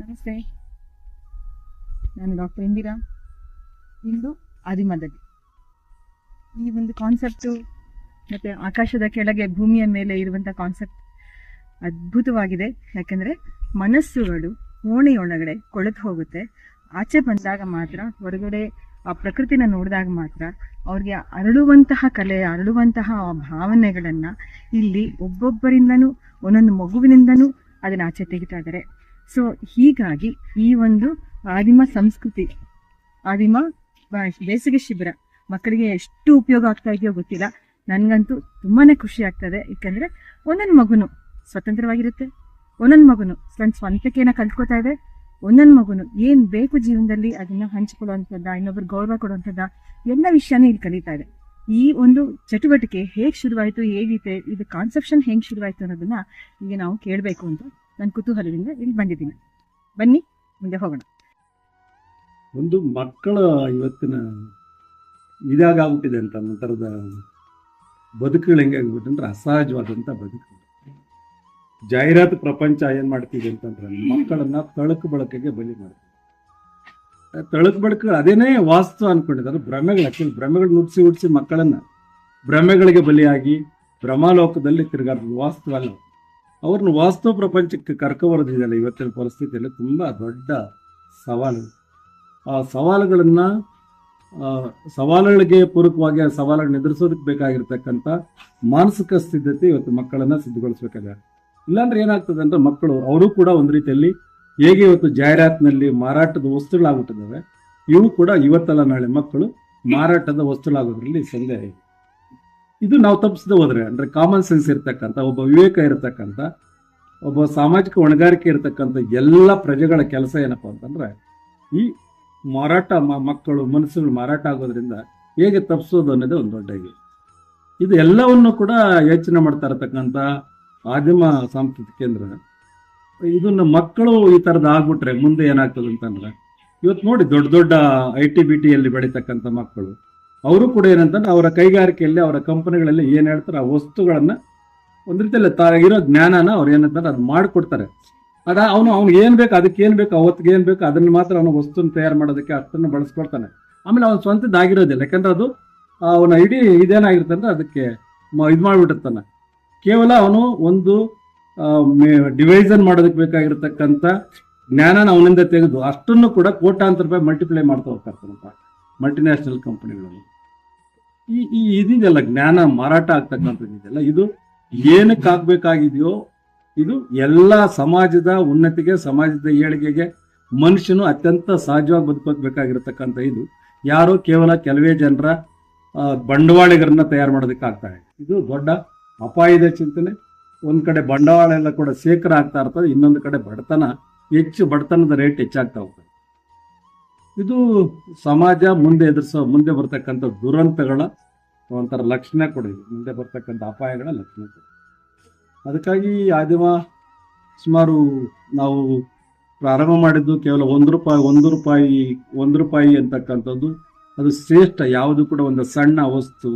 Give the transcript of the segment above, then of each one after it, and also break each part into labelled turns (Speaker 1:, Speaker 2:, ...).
Speaker 1: ನಮಸ್ತೆ, ನಾನು ಡಾಕ್ಟರ್ ಇಂದಿರಾ. ಇಂದು ಆದಿಮದಲ್ಲಿ ಈ ಒಂದು ಕಾನ್ಸೆಪ್ಟು ಮತ್ತು ಆಕಾಶದ ಕೆಳಗೆ ಭೂಮಿಯ ಮೇಲೆ ಇರುವಂಥ ಕಾನ್ಸೆಪ್ಟ್ ಅದ್ಭುತವಾಗಿದೆ. ಯಾಕೆಂದರೆ ಮನಸ್ಸುಗಳು ಕೋಣೆಯೊಳಗಡೆ ಕೊಳೆತು ಹೋಗುತ್ತೆ. ಆಚೆ ಬಂದಾಗ ಮಾತ್ರ, ಹೊರಗಡೆ ಆ ಪ್ರಕೃತಿನ ನೋಡಿದಾಗ ಮಾತ್ರ ಅವ್ರಿಗೆ ಅರಳುವಂತಹ ಕಲೆ, ಅರಳುವಂತಹ ಭಾವನೆಗಳನ್ನು ಇಲ್ಲಿ ಒಬ್ಬೊಬ್ಬರಿಂದನೂ, ಒಂದೊಂದು ಮಗುವಿನಿಂದನೂ ಅದನ್ನು ಆಚೆ ತೆಗಿತಾ ಇದ್ದಾರೆ. ಸೊ ಹೀಗಾಗಿ ಈ ಒಂದು ಆದಿಮ ಸಂಸ್ಕೃತಿ, ಆದಿಮ ಬೇಸಿಗೆ ಶಿಬಿರ ಮಕ್ಕಳಿಗೆ ಎಷ್ಟು ಉಪಯೋಗ ಆಗ್ತಾ ಇದೆಯೋ ಗೊತ್ತಿಲ್ಲ. ನನಗಂತೂ ತುಂಬಾ ಖುಷಿ ಆಗ್ತದೆ. ಏಕೆಂದರೆ ಒಂದೊಂದು ಮಗುನು ಸ್ವತಂತ್ರವಾಗಿರುತ್ತೆ, ಒಂದೊಂದು ಮಗುನು ತನ್ನ ಸ್ವಂತಕ್ಕೆನ ಕಲ್ತ್ಕೋತಾ ಇದೆ, ಒಂದೊಂದು ಮಗುನು ಏನು ಬೇಕು ಜೀವನದಲ್ಲಿ ಅದನ್ನು ಹಂಚ್ಕೊಳ್ಳುವಂಥದ್ದ, ಇನ್ನೊಬ್ರು ಗೌರವ ಕೊಡುವಂಥದ್ದ ಎಲ್ಲ ವಿಷಯನೂ ಇಲ್ಲಿ ಕಲಿತಾ ಇದೆ. ಈ ಒಂದು ಚಟುವಟಿಕೆ ಹೇಗೆ ಶುರುವಾಯಿತು, ಹೇಗಿದೆ, ಇದು ಕಾನ್ಸೆಪ್ಷನ್ ಹೆಂಗೆ ಶುರುವಾಯಿತು ಅನ್ನೋದನ್ನ ಈಗ ನಾವು ಕೇಳಬೇಕು ಅಂತ ನನ್ನ ಕುತೂಹಲದಿಂದ ಇಲ್ಲಿ ಬಂದಿದ್ದೀನಿ. ಬನ್ನಿ ಮುಂದೆ ಹೋಗೋಣ.
Speaker 2: ಒಂದು ಮಕ್ಕಳ ಇವತ್ತಿನ ಇದಾಗ್ಬಿಟ್ಟಿದೆ ಅಂತ ಒಂಥರದ ಬದುಕುಗಳು ಹೆಂಗೆ ಆಗ್ಬಿಟ್ಟು ಅಂದ್ರೆ ಅಸಹಜವಾದಂಥ ಬದುಕು. ಜಾಹೀರಾತು ಪ್ರಪಂಚ ಏನು ಮಾಡ್ತಿದೆ ಅಂತಂದ್ರೆ ಮಕ್ಕಳನ್ನ ತಳಕು ಬಳಕೆಗೆ ಬಲಿ ಮಾಡ್ತೀವಿ. ತಳಕು ಬಳಕೆ ಅದೇನೇ ವಾಸ್ತು ಅನ್ಕೊಂಡಿದ್ದಾರೆ. ಭ್ರಮೆಗಳು ಆಕ್ಚುಲಿ ಭ್ರಮೆಗಳು ನುಡ್ಸಿ ಮಕ್ಕಳನ್ನ ಭ್ರಮೆಗಳಿಗೆ ಬಲಿಯಾಗಿ ಭ್ರಮಾಲೋಕದಲ್ಲಿ ತಿರುಗಾಡ್ತಾರೆ. ವಾಸ್ತು ಅಲ್ಲ, ಅವ್ರನ್ನ ವಾಸ್ತವ ಪ್ರಪಂಚಕ್ಕೆ ಕರ್ಕೊಬರೋದಿದೆಯಲ್ಲ ಇವತ್ತಿನ ಪರಿಸ್ಥಿತಿಯಲ್ಲಿ ತುಂಬ ದೊಡ್ಡ ಸವಾಲು. ಆ ಸವಾಲುಗಳಿಗೆ ಪೂರಕವಾಗಿ ಆ ಸವಾಲುಗಳನ್ನ ಎದುರಿಸೋದಕ್ಕೆ ಬೇಕಾಗಿರ್ತಕ್ಕಂಥ ಮಾನಸಿಕ ಸಿದ್ಧತೆ ಇವತ್ತು ಮಕ್ಕಳನ್ನ ಸಿದ್ಧಗೊಳಿಸ್ಬೇಕಾಗಿದೆ. ಇಲ್ಲಾಂದ್ರೆ ಏನಾಗ್ತದೆ ಅಂದ್ರೆ ಮಕ್ಕಳು ಅವರು ಕೂಡ ಒಂದು ರೀತಿಯಲ್ಲಿ ಹೇಗೆ ಇವತ್ತು ಜಾಹೀರಾತಿನಲ್ಲಿ ಮಾರಾಟದ ವಸ್ತುಗಳಾಗ್ಬಿಟ್ಟಿದ್ದಾವೆ, ಇವು ಕೂಡ ಇವತ್ತಲ್ಲ ನಾಳೆ ಮಕ್ಕಳು ಮಾರಾಟದ ವಸ್ತುಗಳಾಗೋದ್ರಲ್ಲಿ ಸಂದೇಹ ಇದೆ. ಇದು ನಾವು ತಪ್ಪಿಸದೆ ಹೋದ್ರೆ, ಅಂದ್ರೆ ಕಾಮನ್ ಸೆನ್ಸ್ ಇರ್ತಕ್ಕಂಥ, ಒಬ್ಬ ವಿವೇಕ ಇರತಕ್ಕಂಥ, ಒಬ್ಬ ಸಾಮಾಜಿಕ ಹೊಣೆಗಾರಿಕೆ ಇರತಕ್ಕಂಥ ಎಲ್ಲ ಪ್ರಜೆಗಳ ಕೆಲಸ ಏನಪ್ಪಾ ಅಂತಂದ್ರೆ ಈ ಮಾರಾಟ ಮಕ್ಕಳು ಮನಸ್ಸುಗಳು ಮಾರಾಟ ಆಗೋದ್ರಿಂದ ಹೇಗೆ ತಪ್ಪಿಸೋದು ಅನ್ನೋದೇ ಒಂದು ದೊಡ್ಡ ಇದು ಎಲ್ಲವನ್ನು ಕೂಡ ಯೋಚನೆ ಮಾಡ್ತಾ ಇರತಕ್ಕಂಥ ಆದಿಮ ಸಾಂಸ್ಕೃತಿಕ ಕೇಂದ್ರ. ಇದನ್ನ ಮಕ್ಕಳು ಈ ಥರದ್ದು ಆಗ್ಬಿಟ್ರೆ ಮುಂದೆ ಏನಾಗ್ತದೆ ಅಂತಂದ್ರೆ, ಇವತ್ತು ನೋಡಿ ದೊಡ್ಡ ದೊಡ್ಡ IT-BTಯಲ್ಲಿ ಬೆಳೀತಕ್ಕಂಥ ಮಕ್ಕಳು ಅವರು ಕೂಡ ಏನಂತಂದ್ರೆ ಅವರ ಕೈಗಾರಿಕೆಯಲ್ಲಿ, ಅವರ ಕಂಪನಿಗಳಲ್ಲಿ ಏನು ಹೇಳ್ತಾರೆ ಆ ವಸ್ತುಗಳನ್ನ ಒಂದು ರೀತಿಯಲ್ಲಿ ಇರೋ ಜ್ಞಾನನ ಅವ್ರು ಏನಂತಾರೆ ಅದು ಮಾಡಿಕೊಡ್ತಾರೆ. ಅವ್ನು ಏನು ಬೇಕು, ಅದಕ್ಕೆ ಏನು ಬೇಕು, ಅವತ್ತಿಗೆ ಏನು ಬೇಕು ಅದನ್ನ ಮಾತ್ರ ಅವನು ವಸ್ತುನ ತಯಾರು ಮಾಡೋದಕ್ಕೆ ಅಷ್ಟನ್ನು ಬಳಸ್ಕೊಳ್ತಾನೆ. ಆಮೇಲೆ ಅವನು ಸ್ವಂತದ್ದಾಗಿರೋದಿಲ್ಲ, ಯಾಕಂದ್ರೆ ಅದು ಅವನ ಇಡೀ ಇದೇನಾಗಿರ್ತಂದ್ರೆ ಅದಕ್ಕೆ ಇದು ಮಾಡಿಬಿಟ್ಟಿರ್ತಾನೆ. ಕೇವಲ ಅವನು ಒಂದು ಡಿವೈಸನ್ ಮಾಡೋದಕ್ಕೆ ಬೇಕಾಗಿರ್ತಕ್ಕಂಥ ಜ್ಞಾನನ ಅವನಿಂದ ತೆಗೆದು ಅಷ್ಟನ್ನು ಕೂಡ ಕೋಟ್ಯಾಂತರ ರೂಪಾಯಿ ಮಲ್ಟಿಪ್ಲೈ ಮಾಡ್ತಾ ಹೋಗ್ತಾರಂತ ಮಲ್ಟಿನ್ಯಾಷನಲ್ ಕಂಪನಿಗಳಲ್ಲಿ. ಈ ಇದೆಯಲ್ಲ ಜ್ಞಾನ ಮಾರಾಟ ಆಗ್ತಕ್ಕಂಥದ್ದಿದೆಯಲ್ಲ, ಇದು ಏನಕ್ಕೆ ಆಗ್ಬೇಕಾಗಿದೆಯೋ, ಇದು ಎಲ್ಲ ಸಮಾಜದ ಉನ್ನತಿಗೆ, ಸಮಾಜದ ಏಳಿಗೆಗೆ, ಮನುಷ್ಯನು ಅತ್ಯಂತ ಸಹಜವಾಗಿ ಬದುಕಬೇಕಾಗಿರ್ತಕ್ಕಂಥ ಇದು ಯಾರೋ ಕೇವಲ ಕೆಲವೇ ಜನರ ಬಂಡವಾಳಿಗರನ್ನ ತಯಾರು ಮಾಡೋದಕ್ಕೆ ಆಗ್ತಾರೆ. ಇದು ದೊಡ್ಡ ಅಪಾಯದ ಚಿಂತನೆ. ಒಂದ್ ಕಡೆ ಬಂಡವಾಳ ಎಲ್ಲ ಕೂಡ ಶೇಖರ ಆಗ್ತಾ ಇರ್ತದೆ, ಇನ್ನೊಂದು ಕಡೆ ಬಡತನದ ರೇಟ್ ಹೆಚ್ಚಾಗ್ತಾ ಹೋಗ್ತದೆ. ಇದು ಸಮಾಜ ಮುಂದೆ ಬರ್ತಕ್ಕಂಥ ದುರಂತಗಳ ಒಂಥರ ಲಕ್ಷಣ ಕೂಡ ಇದೆ, ಮುಂದೆ ಬರ್ತಕ್ಕಂಥ ಅಪಾಯಗಳ ಲಕ್ಷಣ ಕೂಡ. ಅದಕ್ಕಾಗಿ ಆದಿಮ ಸುಮಾರು ನಾವು ಪ್ರಾರಂಭ ಮಾಡಿದ್ದು ಕೇವಲ ಒಂದು ರೂಪಾಯಿ ಅಂತಕ್ಕಂಥದ್ದು ಅದು ಶ್ರೇಷ್ಠ. ಯಾವುದು ಕೂಡ ಒಂದು ಸಣ್ಣ ವಸ್ತು,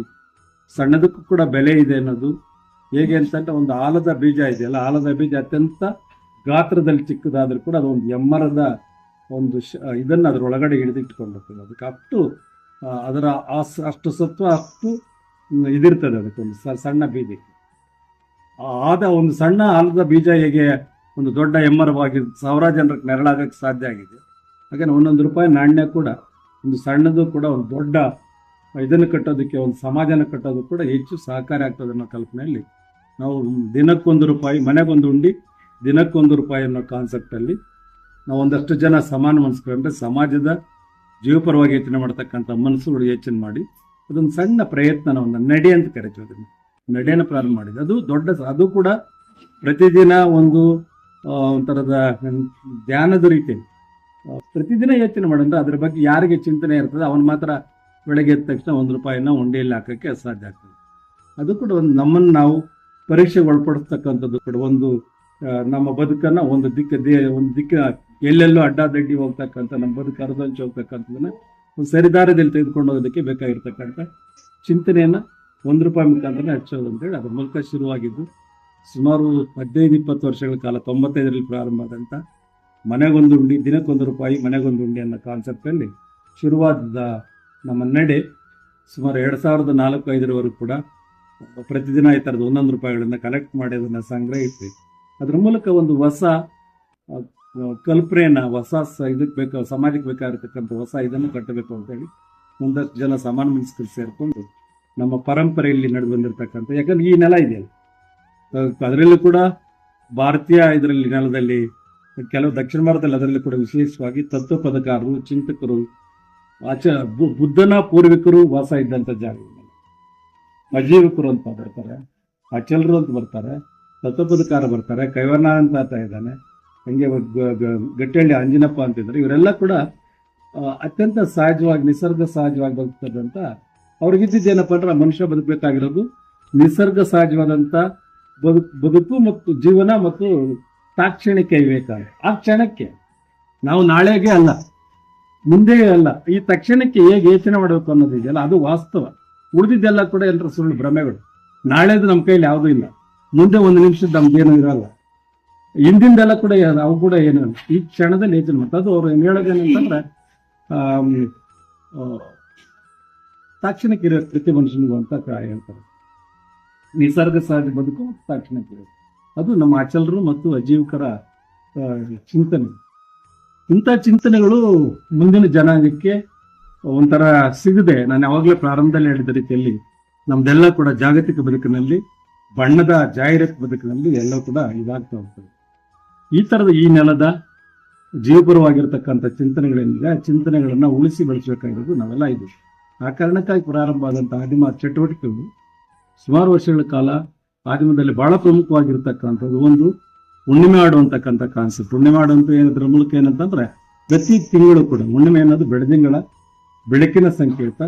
Speaker 2: ಸಣ್ಣದಕ್ಕೂ ಕೂಡ ಬೆಲೆ ಇದೆ ಅನ್ನೋದು ಹೇಗೆ ಅಂತಂದ್ರೆ, ಒಂದು ಆಲದ ಬೀಜ ಇದೆಯಲ್ಲ, ಆಲದ ಬೀಜ ಅತ್ಯಂತ ಗಾತ್ರದಲ್ಲಿ ಚಿಕ್ಕದಾದ್ರೂ ಕೂಡ ಅದು ಒಂದು ಎಮ್ಮರದ ಒಂದು ಇದನ್ನು ಅದರೊಳಗಡೆ ಹಿಡಿದಿಟ್ಕೊಂಡಿರ್ತದೆ. ಅದಕ್ಕೆ ಅಷ್ಟು ಸತ್ವ, ಅಷ್ಟು ಇದಿರ್ತದೆ ಅದಕ್ಕೊಂದು ಸಣ್ಣ ಬೀಜಕ್ಕೆ. ಒಂದು ಸಣ್ಣ ಆಲದ ಬೀಜ ಹೇಗೆ ಒಂದು ದೊಡ್ಡ ಎಮ್ಮರವಾಗಿ ಸಾವಿರಾರು ಜನರಿಗೆ ನೆರಳಾಗಕ್ಕೆ ಸಾಧ್ಯ ಆಗಿದೆ, ಹಾಗೆ ₹1 ನಾಣ್ಯ ಕೂಡ ಒಂದು ಸಣ್ಣದು ಕೂಡ ಒಂದು ದೊಡ್ಡ ಇದನ್ನು ಕಟ್ಟೋದಕ್ಕೆ, ಒಂದು ಸಮಾಜನ ಕಟ್ಟೋದಕ್ಕೆ ಕೂಡ ಹೆಚ್ಚು ಸಹಕಾರಿ ಆಗ್ತದೆ ಅನ್ನೋ ಕಲ್ಪನೆಯಲ್ಲಿ ನಾವು ₹1 ಮನೆಗೊಂದು ಉಂಡಿ ₹1 ಅನ್ನೋ ಕಾನ್ಸೆಪ್ಟಲ್ಲಿ ನಾವು ಒಂದಷ್ಟು ಜನ ಸಮಾನ ಮನಸ್ಕೊಂಡ್ರೆ ಸಮಾಜದ ಜೀವಪರವಾಗಿ ಯೋಚನೆ ಮಾಡ್ತಕ್ಕಂಥ ಮನಸ್ಸುಗಳು ಯೋಚನೆ ಮಾಡಿ ಅದೊಂದು ಸಣ್ಣ ಪ್ರಯತ್ನ, ಒಂದು ನಡೆ ಅಂತ ಕರಿತೀವಿ, ಅದನ್ನು ನಡೆಯನ್ನು ಪ್ರಾರಂಭ ಮಾಡಿದೆ. ಅದು ಕೂಡ ಪ್ರತಿದಿನ ಒಂಥರದ ಧ್ಯಾನದ ರೀತಿ ಪ್ರತಿದಿನ ಯೋಚನೆ ಮಾಡಿದ್ರೆ ಅದ್ರ ಬಗ್ಗೆ ಯಾರಿಗೆ ಚಿಂತನೆ ಇರ್ತದೆ ಅವನು ಮಾತ್ರ ಬೆಳಗ್ಗೆ ಎದ್ದ ತಕ್ಷಣ ₹1 ಉಂಡೆಯಲ್ಲಿ ಹಾಕೋಕ್ಕೆ ಅಸಾಧ್ಯ ಆಗ್ತದೆ. ಅದು ಕೂಡ ನಮ್ಮನ್ನು ನಾವು ಪರೀಕ್ಷೆಗೆ ಒಳಪಡಿಸ್ತಕ್ಕಂಥದ್ದು ಕೂಡ ನಮ್ಮ ಬದುಕನ್ನು ಒಂದು ದಿಕ್ಕ ಎಲ್ಲೆಲ್ಲೋ ಅಡ್ಡಾದಡ್ಡಿ ಹೋಗ್ತಕ್ಕಂಥ ನಮ್ಮ ಬದುಕು ಅರ್ಧಂಚು ಹೋಗ್ತಕ್ಕಂಥದ್ದನ್ನ ಒಂದು ಸರಿದಾರದಲ್ಲಿ ತೆಗೆದುಕೊಂಡು ಹೋಗೋದಕ್ಕೆ ಬೇಕಾಗಿರ್ತಕ್ಕಂಥ ಚಿಂತನೆಯನ್ನು ₹1 ಮುಖಾಂತರ ಹಚ್ಚೋದು ಅಂತೇಳಿ ಅದ್ರ ಮೂಲಕ ಶುರುವಾಗಿದ್ದು ಸುಮಾರು 15-20 ವರ್ಷಗಳ ಕಾಲ 95ರಲ್ಲಿ ಪ್ರಾರಂಭ ಆದಂಥ ಮನೆಗೊಂದು ಉಂಡಿ ದಿನಕ್ಕೊಂದು ರೂಪಾಯಿ ಮನೆಗೊಂದು ಉಂಡಿ ಅನ್ನೋ ಕಾನ್ಸೆಪ್ಟಲ್ಲಿ ಶುರುವಾದ ನಮ್ಮ ನಡೆ ಸುಮಾರು 2004-5 ಕೂಡ ಪ್ರತಿದಿನ ಈ ಥರದ 1 ರೂಪಾಯಿಗಳನ್ನು ಕಲೆಕ್ಟ್ ಮಾಡಿ ಅದನ್ನು ಸಂಗ್ರಹಿಸಿ ಅದ್ರ ಮೂಲಕ ಒಂದು ಹೊಸ ಕಲ್ಪನೆಯನ್ನ ಇದಕ್ಕೆ ಬೇಕು, ಸಮಾಜಕ್ಕೆ ಬೇಕಾಗಿರ್ತಕ್ಕಂಥ ಹೊಸ ಇದನ್ನು ಕಟ್ಟಬೇಕು ಅಂತೇಳಿ ಒಂದಷ್ಟು ಜನ ಸಮಾನ ಮನಸ್ಕರು ಸೇರಿಕೊಂಡು ನಮ್ಮ ಪರಂಪರೆಯಲ್ಲಿ ನಡೆದು ಬಂದಿರತಕ್ಕಂಥ, ಯಾಕಂದ್ರೆ ಈ ನೆಲ ಇದೆಯಲ್ಲ ಅದರಲ್ಲೂ ಕೂಡ ಭಾರತೀಯ ಇದರಲ್ಲಿ ನೆಲದಲ್ಲಿ ಕೆಲವು ದಕ್ಷಿಣ ಭಾರತದಲ್ಲಿ ಅದರಲ್ಲಿ ಕೂಡ ವಿಶೇಷವಾಗಿ ತತ್ವ ಪದಕಾರರು, ಚಿಂತಕರು, ಬುದ್ಧನ ಪೂರ್ವಿಕರು ವಾಸ ಇದ್ದಂಥ ಜಾಗ, ಅಜೀವಿಕರು ಅಂತ ಬರ್ತಾರೆ, ಅಚಲರು ಅಂತ ಬರ್ತಾರೆ, ತತ್ವಪದಕಾರ ಬರ್ತಾರೆ, ಕೈವರ್ಣ ಅಂತ ಇದ್ದಾನೆ, ಹಂಗೆ ಗಟ್ಟಿಹಳ್ಳಿ ಅಂಜಿನಪ್ಪ ಅಂತಿದ್ದಾರೆ. ಇವರೆಲ್ಲ ಕೂಡ ಅತ್ಯಂತ ಸಹಜವಾಗಿ ನಿಸರ್ಗ ಸಹಜವಾಗಿ ಬದುಕ್ತದಂತ ಅವ್ರಿಗಿದ್ದೇನಪ್ಪ ಅಂದ್ರೆ ಮನುಷ್ಯ ಬದುಕಬೇಕಾಗಿರೋದು ನಿಸರ್ಗ ಸಹಜವಾದಂತ ಬದುಕು ಮತ್ತು ಜೀವನ ಮತ್ತು ತಾಕ್ಷಣಿಕ ವಿವೇಕ. ಆ ಕ್ಷಣಕ್ಕೆ ನಾವು ನಾಳೆಗೆ ಅಲ್ಲ, ಮುಂದೆ ಅಲ್ಲ, ಈ ತಕ್ಷಣಕ್ಕೆ ಹೇಗೆ ಯೋಚನೆ ಮಾಡಬೇಕು ಅನ್ನೋದು ಇದೆಯಲ್ಲ ಅದು ವಾಸ್ತವ. ಉಳಿದಿದ್ದೆಲ್ಲ ಕೂಡ ಎಲ್ಲರ ಸುಳ್ಳು ಭ್ರಮೆಗಳು. ನಾಳೆದು ನಮ್ಮ ಕೈಲಿ ಯಾವುದೂ ಇಲ್ಲ, ಮುಂದೆ 1 ನಿಮಿಷದ ನಮ್ಗೇನು ಇರಲ್ಲ, ಹಿಂದಿಂದೆಲ್ಲ ಕೂಡ ಅವು ಕೂಡ ಏನು ಈ ಕ್ಷಣದಲ್ಲಿ ಯೋಚನೆ ಮಾಡ್ತಾರೆ. ಅದು ಅವ್ರು ಹೇಳೋದೇನಂತಂದ್ರೆ ತಾಕ್ಷಣಿಕ ಇರೋ ಪ್ರತಿ ಮನುಷ್ಯನಿಗೂ ಅಂತ ಹೇಳ್ತಾರೆ. ನಿಸರ್ಗ ಸಹಜ ಬದುಕು ತಾಕ್ಷಣಿಕ ಇರೋದು ಅದು ನಮ್ಮ ಅಚಲರು ಮತ್ತು ಅಜೀವಿಕರ ಚಿಂತನೆ. ಇಂಥ ಚಿಂತನೆಗಳು ಮುಂದಿನ ಜನಾಂಗಕ್ಕೆ ಒಂಥರ ಸಿಗದೆ, ನಾನು ಯಾವಾಗಲೇ ಪ್ರಾರಂಭದಲ್ಲಿ ಹೇಳಿದ ರೀತಿಯಲ್ಲಿ ನಮ್ದೆಲ್ಲ ಕೂಡ ಜಾಗತಿಕ ಬದುಕಿನಲ್ಲಿ, ಬಣ್ಣದ ಜಾಹೀರಾತು ಬದುಕಿನಲ್ಲಿ ಎಲ್ಲ ಕೂಡ ಇದಾಗ್ತಾ ಹೋಗ್ತದೆ. ಈ ಥರದ ಈ ನೆಲದ ಜೀವಪರವಾಗಿರ್ತಕ್ಕಂಥ ಚಿಂತನೆಗಳೇನಿದೆ ಆ ಚಿಂತನೆಗಳನ್ನ ಉಳಿಸಿ ಬೆಳೆಸಬೇಕಾಗಿರೋದು ನಾವೆಲ್ಲ ಇದ್ದೀವಿ. ಆ ಕಾರಣಕ್ಕಾಗಿ ಪ್ರಾರಂಭ ಆದಂಥ ಆದಿಮ ಚಟುವಟಿಕೆಗಳು ಸುಮಾರು ವರ್ಷಗಳ ಕಾಲ ಆದಿಮದಲ್ಲಿ ಬಹಳ ಪ್ರಮುಖವಾಗಿರ್ತಕ್ಕಂಥದ್ದು ಒಂದು ಹುಣ್ಣಿಮೆ ಆಡು ಅಂತಕ್ಕಂಥ ಕಾನ್ಸೆಪ್ಟ್. ಹುಣ್ಣಿಮೆ ಆಡು ಅಂತ ಏನದ್ರ ಮೂಲಕ ಏನಂತಂದ್ರೆ ಪ್ರತಿ ತಿಂಗಳು ಕೂಡ ಹುಣ್ಣಿಮೆ ಅನ್ನೋದು ಬೆಳದಿಂಗಳ ಬೆಳಕಿನ ಸಂಕೇತ.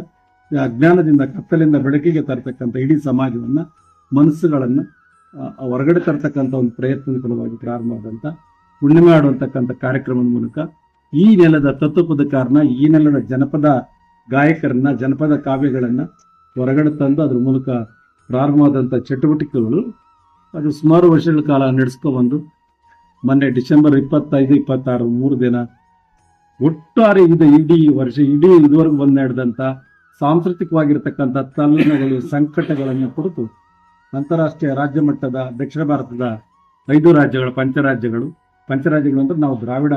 Speaker 2: ಅಜ್ಞಾನದಿಂದ ಕತ್ತಲಿಂದ ಬೆಳಕಿಗೆ ತರ್ತಕ್ಕಂಥ ಇಡೀ ಸಮಾಜವನ್ನ, ಮನಸ್ಸುಗಳನ್ನ ಹೊರಗಡೆ ತರ್ತಕ್ಕಂಥ ಒಂದು ಪ್ರಯತ್ನದ ಫಲವಾಗಿ ಪ್ರಾರಂಭ ಆದಂತ ಹುಣ್ಣಿಮೆ ಆಡುವಂತಕ್ಕಂಥ ಕಾರ್ಯಕ್ರಮದ ಮೂಲಕ ಈ ನೆಲದ ತತ್ವಪದಕಾರನ, ಈ ನೆಲದ ಜನಪದ ಗಾಯಕರನ್ನ, ಜನಪದ ಕಾವ್ಯಗಳನ್ನ ಹೊರಗಡೆ ತಂದು ಅದ್ರ ಮೂಲಕ ಪ್ರಾರಂಭವಾದಂಥ ಚಟುವಟಿಕೆಗಳು ಅದು ಸುಮಾರು ವರ್ಷಗಳ ಕಾಲ ನಡೆಸ್ಕೊಬಂದು ಮೊನ್ನೆ ಡಿಸೆಂಬರ್ 25-26 3 ದಿನ ಒಟ್ಟಾರೆ ಇಡೀ ವರ್ಷ ಇದುವರೆಗೂ ಬಂದು ನಡೆದಂಥ ಸಾಂಸ್ಕೃತಿಕವಾಗಿರ್ತಕ್ಕಂಥ ತಲ್ಲಣಗಳು, ಸಂಕಟಗಳನ್ನು ಕುರಿತು ಅಂತಾರಾಷ್ಟ್ರೀಯ ರಾಜ್ಯ ಮಟ್ಟದ ದಕ್ಷಿಣ ಭಾರತದ 5 ರಾಜ್ಯಗಳ ಪಂಚರಾಜ್ಯಗಳು ಅಂದ್ರೆ ನಾವು ದ್ರಾವಿಡ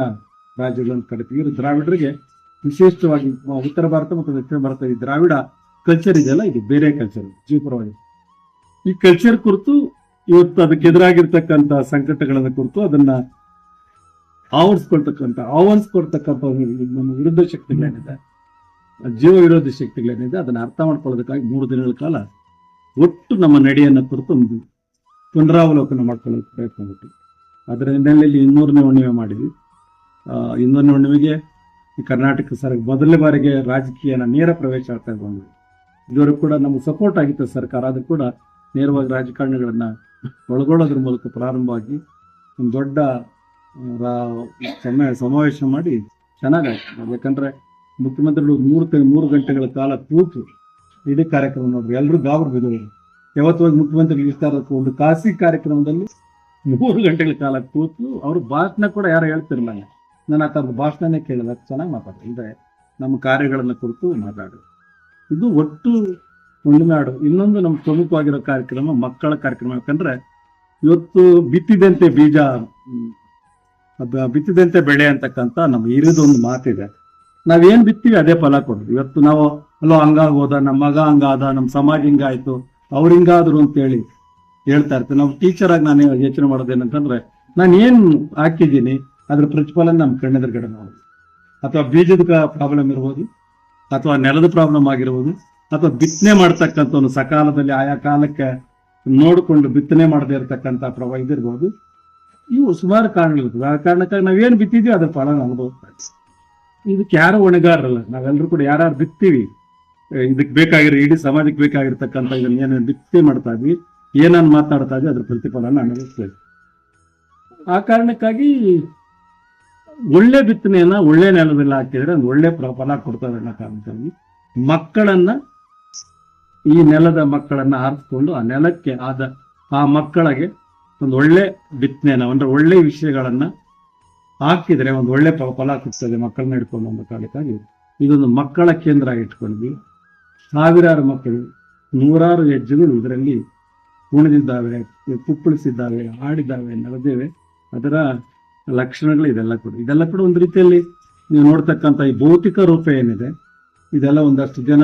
Speaker 2: ರಾಜ್ಯಗಳು ಅಂತ ಕರಿತೀವಿ. ಇವರು ದ್ರಾವಿಡರಿಗೆ ವಿಶೇಷವಾಗಿ ಉತ್ತರ ಭಾರತ ಮತ್ತು ದಕ್ಷಿಣ ಭಾರತ ಈ ದ್ರಾವಿಡ ಕಲ್ಚರ್ ಇದೆಯಲ್ಲ, ಇದು ಬೇರೆ ಕಲ್ಚರ್ ಜೀವಪರವಾಗಿ. ಈ ಕಲ್ಚರ್ ಕುರಿತು ಇವತ್ತು ಅದಕ್ಕೆ ಎದುರಾಗಿರ್ತಕ್ಕಂಥ ಸಂಕಟಗಳ ಕುರಿತು ಅದನ್ನ ಆವರಿಸ್ಕೊಳ್ತಕ್ಕಂಥ ನಮ್ಮ ವಿರುದ್ಧ ಶಕ್ತಿಗಳೇನಿದೆ, ಜೀವ ವಿರೋಧಿ ಶಕ್ತಿಗಳೇನಿದೆ ಅದನ್ನ ಅರ್ಥ ಮಾಡ್ಕೊಳ್ಳೋದಕ್ಕಾಗಿ 3 ದಿನಗಳ ಕಾಲ ಒಟ್ಟು ನಮ್ಮ ನಡೆಯನ್ನು ಕುರಿತು ಒಂದು ಪುನರಾವಲೋಕನ ಮಾಡ್ಕೊಳ್ಳೋಕೆ ಪ್ರಯತ್ನ ಪಟ್ಟು ಅದರ ಹಿನ್ನೆಲೆಯಲ್ಲಿ 200ನೇ ಹುಣ್ಣಿಮೆ ಮಾಡಿದ್ವಿ. 200ನೇ ಹುಣ್ಣಿಮೆಗೆ ಈ ಕರ್ನಾಟಕ ಮೊದಲನೇ ಬಾರಿಗೆ ರಾಜಕೀಯ ನೇರ ಪ್ರವೇಶ ಆಗ್ತಾ ಬಂದ್ವಿ. ಇದುವರೆಗೂ ಕೂಡ ನಮ್ಗೆ ಸಪೋರ್ಟ್ ಆಗಿತ್ತು ಸರ್ಕಾರ, ಅದು ಕೂಡ ನೇರವಾಗಿ ರಾಜಕಾರಣಿಗಳನ್ನ ಒಳಗೊಳ್ಳೋದ್ರ ಮೂಲಕ ಪ್ರಾರಂಭವಾಗಿ ಒಂದು ದೊಡ್ಡ ಸಮಾವೇಶ ಮಾಡಿ ಚೆನ್ನಾಗಾಯ್ತು. ಯಾಕಂದ್ರೆ ಮುಖ್ಯಮಂತ್ರಿಗಳು 3 ಗಂಟೆಗಳ ಕಾಲ ಕೂತು ಇಡೀ ಕಾರ್ಯಕ್ರಮ ನೋಡ್ರಿ, ಎಲ್ಲರೂ ಗಾಬರು ಬಿದ್ದವರು. ಯಾವತ್ತುವಾಗಿ ಮುಖ್ಯಮಂತ್ರಿ ಇರ್ತಾರಕ್ಕೆ ಒಂದು ಖಾಸಗಿ ಕಾರ್ಯಕ್ರಮದಲ್ಲಿ 3 ಗಂಟೆಗಳ ಕಾಲ ಕೂತು ಅವರು ಭಾಷಣ ಕೂಡ ಯಾರು ಹೇಳ್ತಿರಲ್ಲ. ನಾನು ಆ ಥರದ ಭಾಷಣನೇ ಕೇಳಿದ, ಚೆನ್ನಾಗಿ ಮಾತಾಡ್ತಾರೆ. ಅಂದ್ರೆ ನಮ್ಮ ಕಾರ್ಯಗಳನ್ನ ಕುರಿತು ಮಾತಾಡೋದು. ಇದು ಒಟ್ಟು ಹುಣ್ಣಿಮೆ ಆಡು. ಇನ್ನೊಂದು ನಮ್ಮ ಪ್ರಮುಖವಾಗಿರೋ ಕಾರ್ಯಕ್ರಮ ಮಕ್ಕಳ ಕಾರ್ಯಕ್ರಮ. ಯಾಕಂದ್ರೆ ಇವತ್ತು ಬಿತ್ತಿದಂತೆ ಬೀಜ ಬಿತ್ತಿದಂತೆ ಬೆಳೆ ಅಂತಕ್ಕಂಥ ನಮ್ಮ ಹಿರಿದೊಂದು ಮಾತಿದೆ. ನಾವೇನ್ ಬಿತ್ತೀವಿ ಅದೇ ಫಲ ಕೊಡೋದು. ಇವತ್ತು ನಾವು ಅಲ್ಲೋ ಹಂಗಾಗೋದ, ನಮ್ಮ ಮಗ ಹಂಗಾದ, ನಮ್ಮ ಸಮಾಜ ಹಿಂಗಾಯ್ತು, ಅವ್ರು ಹಿಂಗಾದ್ರು ಅಂತೇಳಿ ಹೇಳ್ತಾ ಇರ್ತೀವಿ. ನಾವು ಟೀಚರ್ ಆಗಿ ನಾನು ಯೋಚನೆ ಮಾಡೋದೇನಂತಂದ್ರೆ ನಾನು ಏನ್ ಹಾಕಿದ್ದೀನಿ ಅದ್ರ ಪ್ರತಿಫಲನ ನಮ್ಮ ಕಣ್ಣೆದುರುಗಡೆ ನೋಡೋದು. ಅಥವಾ ಬೀಜದ ಪ್ರಾಬ್ಲಮ್ ಇರ್ಬೋದು, ಅಥವಾ ನೆಲದ ಪ್ರಾಬ್ಲಮ್ ಆಗಿರ್ಬೋದು, ಅಥವಾ ಬಿತ್ತನೆ ಮಾಡ್ತಕ್ಕಂಥ ಒಂದು ಸಕಾಲದಲ್ಲಿ ಆಯಾ ಕಾಲಕ್ಕೆ ನೋಡಿಕೊಂಡು ಬಿತ್ತನೆ ಮಾಡದೇ ಇರತಕ್ಕಂಥ ಇದಿರ್ಬೋದು. ಇವು ಸುಮಾರು ಕಾರಣಗಳಿರ್ತವೆ. ಆ ಕಾರಣಕ್ಕಾಗಿ ನಾವೇನು ಬಿತ್ತಿದ್ವಿ ಅದ್ರ ಫಲ ಅನುಭವಿಸ್ತಾ ಇದ್ದೀವಿ. ಇದಕ್ಕೆ ಯಾರು ಹೊಣೆಗಾರರಲ್ಲ, ನಾವೆಲ್ಲರೂ ಕೂಡ ಯಾರು ಬಿತ್ತೀವಿ, ಇದಕ್ಕೆ ಬೇಕಾಗಿರೋ ಇಡೀ ಸಮಾಜಕ್ಕೆ ಬೇಕಾಗಿರ್ತಕ್ಕಂಥ ಇದನ್ನ ಏನೇನು ಬಿತ್ತನೆ ಮಾಡ್ತಾ ಇದ್ವಿ, ಏನನ್ನು ಮಾತಾಡ್ತಾ ಇದ್ವಿ ಅದ್ರ ಪ್ರತಿಫಲನ ಅನುಭವಿಸ್ತೇವೆ. ಆ ಕಾರಣಕ್ಕಾಗಿ ಒಳ್ಳೆ ಬಿತ್ತನೆಯನ್ನ ಒಳ್ಳೆ ನೆಲದಲ್ಲಿ ಹಾಕಿದ್ರೆ ಒಂದು ಒಳ್ಳೆ ಫಲ ಕೊಡ್ತದೆ ಅನ್ನೋ ಕಾರಣಕ್ಕಾಗಿ ಈ ನೆಲದ ಮಕ್ಕಳನ್ನ ಆರಿಸ್ಕೊಂಡು ಆ ನೆಲಕ್ಕೆ ಆ ಮಕ್ಕಳಿಗೆ ಒಂದು ಒಳ್ಳೆ ಬಿತ್ತನೆಯನ್ನ, ಅಂದ್ರೆ ಒಳ್ಳೆ ವಿಷಯಗಳನ್ನ ಹಾಕಿದ್ರೆ ಒಂದು ಒಳ್ಳೆ ಫಲ ಸಿಗ್ತದೆ ಮಕ್ಕಳನ್ನ ಹಿಡ್ಕೊಂಡು ಅನ್ನೋ ಕಾರಣಕ್ಕಾಗಿ ಇದೊಂದು ಮಕ್ಕಳ ಕೇಂದ್ರ ಇಟ್ಕೊಂಡ್ವಿ. ಸಾವಿರಾರು ಮಕ್ಕಳು, ನೂರಾರು ಹೆಜ್ಜೆಗಳು ಇದರಲ್ಲಿ ಕುಣಿದಿದ್ದಾವೆ, ಕುಪ್ಪಳಿಸಿದ್ದಾವೆ, ಆಡಿದ್ದಾವೆ, ನಡೆದಿವೆ. ಅದರ ಲಕ್ಷಣಗಳು ಇದೆಲ್ಲ ಕೂಡ ಒಂದು ರೀತಿಯಲ್ಲಿ ನೀವು ನೋಡ್ತಕ್ಕಂಥ ಈ ಭೌತಿಕ ರೂಪ ಏನಿದೆ, ಇದೆಲ್ಲ ಒಂದಷ್ಟು ಜನ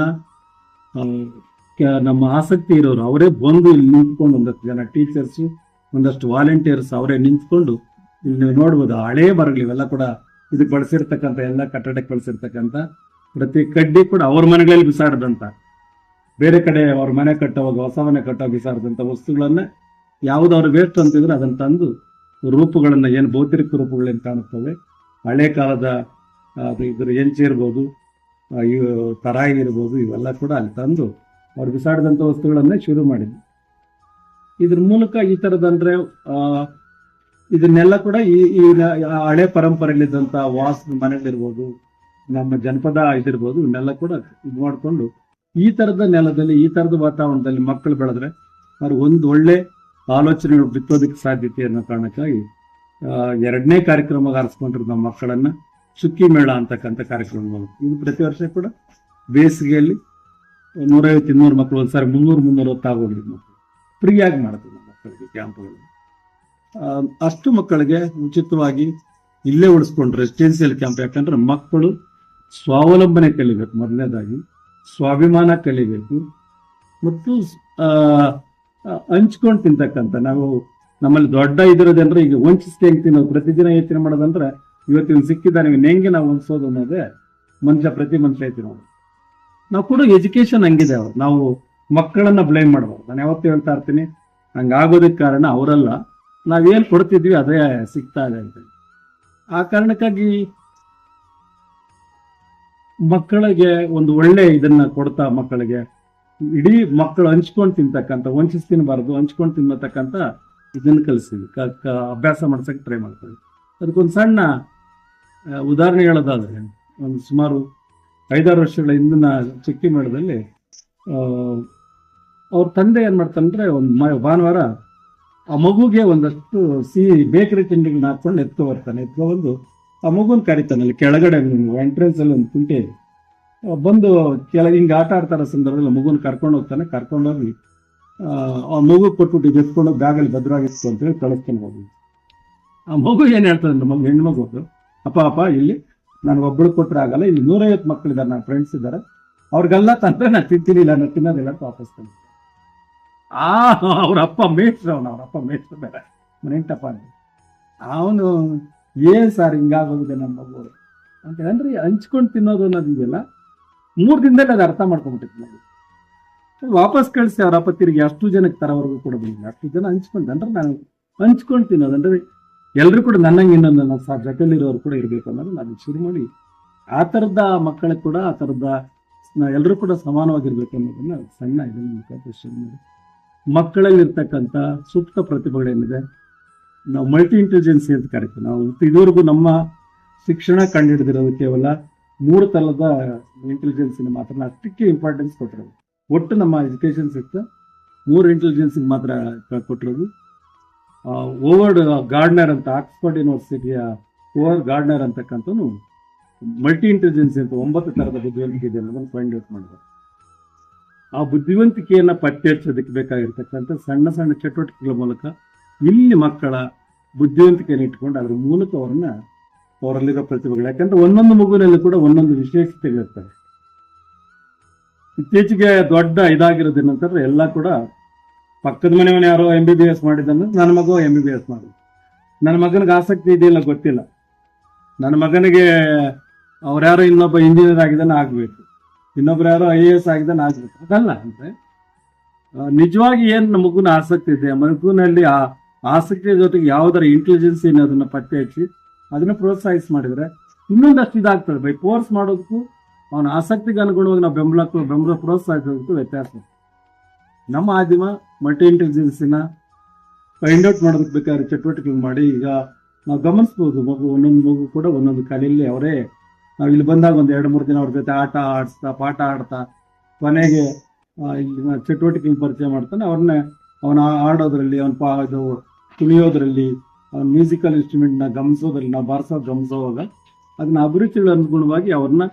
Speaker 2: ನಮ್ಮ ಆಸಕ್ತಿ ಇರೋರು ಅವರೇ ಬಂದು ಇಲ್ಲಿ ನಿಂತ್ಕೊಂಡು, ಒಂದಷ್ಟು ಜನ ಟೀಚರ್ಸು, ಒಂದಷ್ಟು ವಾಲಂಟಿಯರ್ಸ್ ಅವರೇ ನಿಂತ್ಕೊಂಡು ಇಲ್ಲಿ ನೀವು ನೋಡ್ಬೋದು ಹಳೇ ಮರಗಳು ಇವೆಲ್ಲ ಕೂಡ ಇದಕ್ಕೆ ಬಳಸಿರ್ತಕ್ಕಂಥ, ಎಲ್ಲ ಕಟ್ಟಡಕ್ಕೆ ಬಳಸಿರ್ತಕ್ಕಂಥ ಪ್ರತಿ ಕಡ್ಡಿ ಕೂಡ ಅವ್ರ ಮನೆಗಳಲ್ಲಿ ಬಿಸಾಡದಂತ, ಬೇರೆ ಕಡೆ ಅವ್ರ ಮನೆ ಕಟ್ಟುವಾಗ ಹೊಸ ಮನೆ ಕಟ್ಟುವಾಗ ಬಿಸಾಡದಂತ ವಸ್ತುಗಳನ್ನ ಯಾವ್ದವ್ರು ವೇಸ್ಟ್ ಅಂತಿದ್ರೆ ಅದನ್ನ ತಂದು ರೂಪಗಳನ್ನ, ಏನು ಭೌತಿಕ ರೂಪಗಳೇನು ಕಾಣುತ್ತವೆ, ಹಳೆ ಕಾಲದ ಇದ್ರ ಹೆಂಚು ಇರ್ಬೋದು, ತರಾಯಿ ಇರ್ಬೋದು, ಇವೆಲ್ಲ ಕೂಡ ಅಲ್ಲಿ ತಂದು ಅವ್ರು ಬಿಸಾಡಿದಂಥ ವಸ್ತುಗಳನ್ನೇ ಶುರು ಮಾಡಿದ್ವಿ. ಇದ್ರ ಮೂಲಕ ಈ ಥರದಂದ್ರೆ ಇದನ್ನೆಲ್ಲ ಕೂಡ ಈ ಹಳೆ ಪರಂಪರೆಯಲ್ಲಿದ್ದಂಥ ವಾಸ ಮನೆಗಳಿರ್ಬೋದು, ನಮ್ಮ ಜನಪದ ಇದಿರ್ಬೋದು, ಇವನ್ನೆಲ್ಲ ಕೂಡ ಇದು ಮಾಡಿಕೊಂಡು ಈ ಥರದ ನೆಲದಲ್ಲಿ, ಈ ಥರದ ವಾತಾವರಣದಲ್ಲಿ ಮಕ್ಕಳು ಬೆಳೆದ್ರೆ ಅವ್ರಿಗೆ ಒಂದು ಒಳ್ಳೆ ಆಲೋಚನೆಗಳು ಬಿತ್ತೋದಕ್ಕೆ ಸಾಧ್ಯತೆ ಅನ್ನೋ ಕಾರಣಕ್ಕಾಗಿ 2ನೇ ಕಾರ್ಯಕ್ರಮ ಆರಿಸ್ಕೊಂಡಿರೋದು ನಮ್ಮ ಮಕ್ಕಳನ್ನ ಸುಕ್ಕಿ ಮೇಳ ಅಂತಕ್ಕಂಥ ಕಾರ್ಯಕ್ರಮ. ಇದು ಪ್ರತಿ ವರ್ಷ ಕೂಡ ಬೇಸಿಗೆಯಲ್ಲಿ 150-200 ಮಕ್ಕಳು, ಒಂದ್ಸಾರಿ 300 ಹೊತ್ತಾಗೋಗಿದ್ದು ಮಕ್ಕಳು ಫ್ರೀಯಾಗಿ ಮಾಡ್ತೀವಿ ನಮ್ಮ ಮಕ್ಕಳಿಗೆ ಕ್ಯಾಂಪ್ಗಳು. ಅಷ್ಟು ಮಕ್ಕಳಿಗೆ ಉಚಿತವಾಗಿ ಇಲ್ಲೇ ಉಳಿಸ್ಕೊಂಡ್ರೆ ರೆಸಿಡೆನ್ಸಿಯಲ್ ಕ್ಯಾಂಪ್. ಯಾಕಂದ್ರೆ ಮಕ್ಕಳು ಸ್ವಾವಲಂಬನೆ ಕಲಿಬೇಕು, ಮೊದಲನೇದಾಗಿ ಸ್ವಾಭಿಮಾನ ಕಲಿಬೇಕು, ಮತ್ತು ಹಂಚ್ಕೊಂಡು ತಿಂತಕ್ಕಂಥ, ನಾವು ನಮ್ಮಲ್ಲಿ ದೊಡ್ಡ ಇದಿರೋದಂದ್ರೆ ಈಗ ವಂಚಿಸಿ ಹೆಂಗ್ ತಿನ್ನೋದು, ಪ್ರತಿದಿನ ಯೋಚನೆ ಮಾಡೋದಂದ್ರೆ ಇವತ್ತಿನ ಸಿಕ್ಕಿದ ನೀವು ಹೆಂಗೆ ನಾವು ಹೊಂದಿಸೋದು ಅನ್ನೋದೇ ಪ್ರತಿ ಮನುಷ್ಯ ತಿನ್ನೋದು. ನಾವು ಕೂಡ ಎಜುಕೇಶನ್ ಹಂಗಿದೆ. ನಾವು ಮಕ್ಕಳನ್ನ ಬ್ಲೇಮ್ ಮಾಡಬಾರ್ದು. ನಾನು ಯಾವತ್ತೂ ಹೇಳ್ತಾ ಇರ್ತೀನಿ, ಹಂಗಾಗೋದಕ್ಕೆ ಕಾರಣ ಅವರಲ್ಲ, ನಾವೇನು ಕೊಡ್ತಿದ್ವಿ ಅದೇ ಸಿಗ್ತಾ ಇದೆ ಅಂತ. ಆ ಕಾರಣಕ್ಕಾಗಿ ಮಕ್ಕಳಿಗೆ ಒಂದು ಒಳ್ಳೆ ಇದನ್ನ ಕೊಡ್ತಾ, ಮಕ್ಕಳಿಗೆ ಇಡೀ ಮಕ್ಕಳು ಹಂಚ್ಕೊಂಡು ತಿಂತಕ್ಕಂಥ, ವಂಚಿಸಿ ತಿನ್ನಬಾರ್ದು, ಹಂಚ್ಕೊಂಡು ತಿನ್ನತಕ್ಕಂಥ ಇದನ್ನು ಕಲಿಸ್ತೀವಿ, ಅಭ್ಯಾಸ ಮಾಡ್ಸಕ್ಕೆ ಟ್ರೈ ಮಾಡ್ತೀವಿ. ಅದಕ್ಕೊಂದು ಸಣ್ಣ ಉದಾಹರಣೆ ಹೇಳೋದಾದ್ರೆ, ಒಂದು ಸುಮಾರು 5-6 ವರ್ಷಗಳ ಹಿಂದಿನ ಚಿಕ್ಕಿ ಮೇಳದಲ್ಲಿ ಅವ್ರ ತಂದೆ ಏನ್ ಮಾಡ್ತಾನಂದ್ರೆ, ಒಂದು ಭಾನುವಾರ ಆ ಮಗುಗೆ ಒಂದಷ್ಟು ಬೇಕರಿ ತಿಂಡಿಗಳನ್ನ ಹಾಕೊಂಡು ಎತ್ಕೊಬಂದು ಆ ಮಗುನ್ ಕರಿತಾನೆ. ಅಲ್ಲಿ ಕೆಳಗಡೆ ಎಂಟ್ರೆನ್ಸ್ ಅಲ್ಲಿ ಒಂದು ಕುಂಟೆ ಬಂದು ಹಿಂಗೆ ಆಟ ಆಡ್ತಾರ ಸಂದರ್ಭದಲ್ಲಿ ಮಗುನ ಕರ್ಕೊಂಡು ಹೋಗ್ತಾನೆ. ಕರ್ಕೊಂಡೋಗಿ ಆ ಮಗು ಕೊಟ್ಬಿಟ್ಟು ಇದು ಎತ್ಕೊಂಡು ಬ್ಯಾಗಲ್ಲಿ ಭದ್ರವಾಗಿತ್ತು ಅಂತೇಳಿ ಕಳಿಸ್ಕೊಂಡು ಹೋಗಿ, ಆ ಮಗು ಏನ್ ಹೇಳ್ತದೆ, ಹೆಣ್ಮಗು, ಅಪ್ಪ ಇಲ್ಲಿ ನಾನು ಒಬ್ಬಳು ಕೊಟ್ಟರೆ ಆಗಲ್ಲ, ಇಲ್ಲಿ 150 ಮಕ್ಕಳಿದ್ದಾರೆ, ನನ್ನ ಫ್ರೆಂಡ್ಸ್ ಇದ್ದಾರೆ, ಅವ್ರಿಗೆಲ್ಲ ತಂದ್ರೆ ನಾನು ತಿಂತೀನಿ, ನಾನು ತಿನ್ನೋದಿಲ್ಲ ಅಂತ ವಾಪಸ್ ತಂದೆ. ಅವ್ರ ಅಪ್ಪ ಮೇಷ್ಟ್ರು, ಅವ್ರ ಅಪ್ಪ ಮೇಷ್ಟ್ರು ಬೇರೆ ಮನೆಂಟಪ್ಪ ಅಂತ. ಅವನು ಏನ್ ಸಾರ್ ಹಿಂಗಾಗೋಗಿದೆ ನಮ್ಮ ಮಗು ಅಂತ ಅಂದ್ರೆ, ಹಂಚ್ಕೊಂಡು ತಿನ್ನೋದು ಅನ್ನೋದು ಇದೆಯಲ್ಲ, 3 ದಿನದಲ್ಲಿ ಅದು ಅರ್ಥ ಮಾಡ್ಕೊಂಡ್ಬಿಟ್ಟಿತ್ತು ನಾವು. ವಾಪಸ್ ಕಳಿಸಿ ಅವ್ರ ಅಪ್ಪ ತಿರುಗಿ ಅಷ್ಟು ಜನಕ್ಕೆ ತರೋವರೆಗೂ ಕೂಡ ಬಂದಿಲ್ಲ. ಅಷ್ಟು ಜನ ಹಂಚ್ಕೊಂಡು, ಅಂದ್ರೆ ನಾನು ಹಂಚ್ಕೊಂಡು ತಿನ್ನೋದು ಅಂದ್ರೆ ಎಲ್ಲರೂ ಕೂಡ ನನ್ನಂಗೆ ಇನ್ನೊಂದು ನನ್ನ ಜೊತೆಲಿರೋರು ಕೂಡ ಇರಬೇಕು ಅನ್ನೋದು ನಾನು ಶುರು ಮಾಡಿ, ಆ ಥರದ ಮಕ್ಕಳಿಗೆ ಕೂಡ ಆ ಥರದ ಎಲ್ಲರೂ ಕೂಡ ಸಮಾನವಾಗಿರ್ಬೇಕು ಅನ್ನೋದನ್ನ ಸಣ್ಣ ಇದನ್ನ ಮುಖಾಂತರ ಶುರು ಮಾಡಿ, ಮಕ್ಕಳಲ್ಲಿ ಇರ್ತಕ್ಕಂಥ ಸೂಕ್ತ ಪ್ರತಿಭೆಗಳೇನಿದೆ ನಾವು ಮಲ್ಟಿ ಇಂಟೆಲಿಜೆನ್ಸಿ ಅಂತ ಕರಿತೀವಿ. ನಾವು ಇದುವರೆಗೂ ನಮ್ಮ ಶಿಕ್ಷಣ ಕಂಡುಹಿಡಿದಿರೋದು ಕೇವಲ 3 ಥರದ ಇಂಟೆಲಿಜೆನ್ಸಿನ ಮಾತ್ರ, ಅಷ್ಟಕ್ಕೆ ಇಂಪಾರ್ಟೆನ್ಸ್ ಕೊಟ್ಟಿರೋದು. ಒಟ್ಟು ನಮ್ಮ ಎಜುಕೇಶನ್ ಸಿಸ್ಟಮ್ 3 ಇಂಟೆಲಿಜೆನ್ಸಿಗೆ ಮಾತ್ರ ಕೊಟ್ಟಿರೋದು. ಓವರ್ಡ್ ಗಾರ್ಡ್ನರ್ ಅಂತ, ಆಕ್ಸ್ಫರ್ಡ್ ಯೂನಿವರ್ಸಿಟಿಯ ಓವರ್ ಗಾರ್ಡ್ನರ್ ಅಂತಕ್ಕಂಥನು ಮಲ್ಟಿ ಇಂಟೆಲಿಜೆನ್ಸಿ ಅಂತ 9 ಥರದ ಬುದ್ಧಿವಂತಿಕೆ ಇದೆ ಅನ್ನೋದನ್ನು ಫೈಂಡ್ ಔಟ್ ಮಾಡಿದ್ದಾರೆ. ಆ ಬುದ್ಧಿವಂತಿಕೆಯನ್ನ ಪತ್ತೆ ಹಚ್ಚೋದಕ್ಕೆ ಬೇಕಾಗಿರ್ತಕ್ಕಂಥ ಸಣ್ಣ ಸಣ್ಣ ಚಟುವಟಿಕೆಗಳ ಮೂಲಕ ಇಲ್ಲಿ ಮಕ್ಕಳ ಬುದ್ಧಿವಂತಿಕೆಯನ್ನು ಇಟ್ಕೊಂಡು ಅದ್ರ ಮೂಲಕ ಅವರಲ್ಲಿರೋ ಪ್ರತಿಭೆಗಳು, ಯಾಕಂದ್ರೆ ಒಂದೊಂದು ಮಗುವಿನಲ್ಲಿ ಕೂಡ ಒಂದೊಂದು ವಿಶೇಷತೆಗಳಿರ್ತವೆ. ಇತ್ತೀಚೆಗೆ ದೊಡ್ಡ ಇದಾಗಿರೋದೇನಂತಂದ್ರೆ, ಎಲ್ಲ ಕೂಡ ಪಕ್ಕದ ಮನೆಯವನು ಯಾರೋ MBBS ಮಾಡಿದಂದ್ರೆ ನನ್ನ ಮಗು MBBS ಮಾಡಿದ, ನನ್ನ ಮಗನಿಗೆ ಆಸಕ್ತಿ ಇದೆಯಲ್ಲ ಗೊತ್ತಿಲ್ಲ, ನನ್ನ ಮಗನಿಗೆ ಅವ್ರ್ಯಾರೋ ಇನ್ನೊಬ್ಬ ಇಂಜಿನಿಯರ್ ಆಗಿದ್ದಾನೆ ಆಗ್ಬೇಕು, ಇನ್ನೊಬ್ರು ಯಾರೋ IAS ಆಗಿದ್ದಾನೆ ಆಗ್ಬೇಕು. ಅದಲ್ಲ. ಅಂದ್ರೆ ನಿಜವಾಗಿ ಏನ್ ಮಗುನ ಆಸಕ್ತಿ ಇದೆ, ಮಗುನಲ್ಲಿ ಆ ಆಸಕ್ತಿಯ ಜೊತೆಗೆ ಯಾವ್ದಾರ ಇಂಟೆಲಿಜೆನ್ಸ್ ಅನ್ನೋದನ್ನ ಪತ್ತೆ ಹಚ್ಚಿ ಅದನ್ನ ಪ್ರೋತ್ಸಾಹಿಸಿ ಮಾಡಿದ್ರೆ ಇನ್ನೊಂದಷ್ಟು ಇದಾಗ್ತದೆ. ಬೈ ಫೋರ್ಸ್ ಮಾಡೋದಕ್ಕೂ ಅವನ ಆಸಕ್ತಿಗೆ ಅನುಗುಣವಾಗಿ ನಾವು ಬೆಂಬಲ ಪ್ರೋತ್ಸಾಹಿಸೋದಕ್ಕೂ ವ್ಯತ್ಯಾಸ. ನಮ್ಮ ಆದಿಮ ಮಲ್ಟಿ ಇಂಟೆಲಿಜೆನ್ಸಿನ ಫೈಂಡ್ ಔಟ್ ಮಾಡೋದಕ್ಕೆ ಬೇಕಾದ್ರೆ ಚಟುವಟಿಕೆಗಳು ಮಾಡಿ, ಈಗ ನಾವು ಗಮನಿಸ್ಬೋದು, ಒಂದೊಂದು ಮಗು ಕೂಡ ಒಂದೊಂದು ಕಲೆಯಲ್ಲಿ ಅವರೇ, ನಾವು ಇಲ್ಲಿ ಬಂದಾಗ ಒಂದು 2-3 ದಿನ ಅವ್ರ ಜೊತೆ ಪಾಠ ಆಡ್ತಾ ಕೊನೆಗೆ ಚಟುವಟಿಕೆ ಪರಿಚಯ ಮಾಡ್ತಾನೆ. ಅವನ ಆಡೋದ್ರಲ್ಲಿ, ಇದು ಕುಣಿಯೋದ್ರಲ್ಲಿ, ಮ್ಯೂಸಿಕಲ್ ಇನ್ಸ್ಟ್ರೂಮೆಂಟ್ನ ಗಮನಿಸೋದ್ರಲ್ಲಿ ನಾವು ಗಮನಿಸೋವಾಗ ಅದನ್ನ ಅಭಿರುಚಿಗಳ ಅನುಗುಣವಾಗಿ ಅವ್ರನ್ನ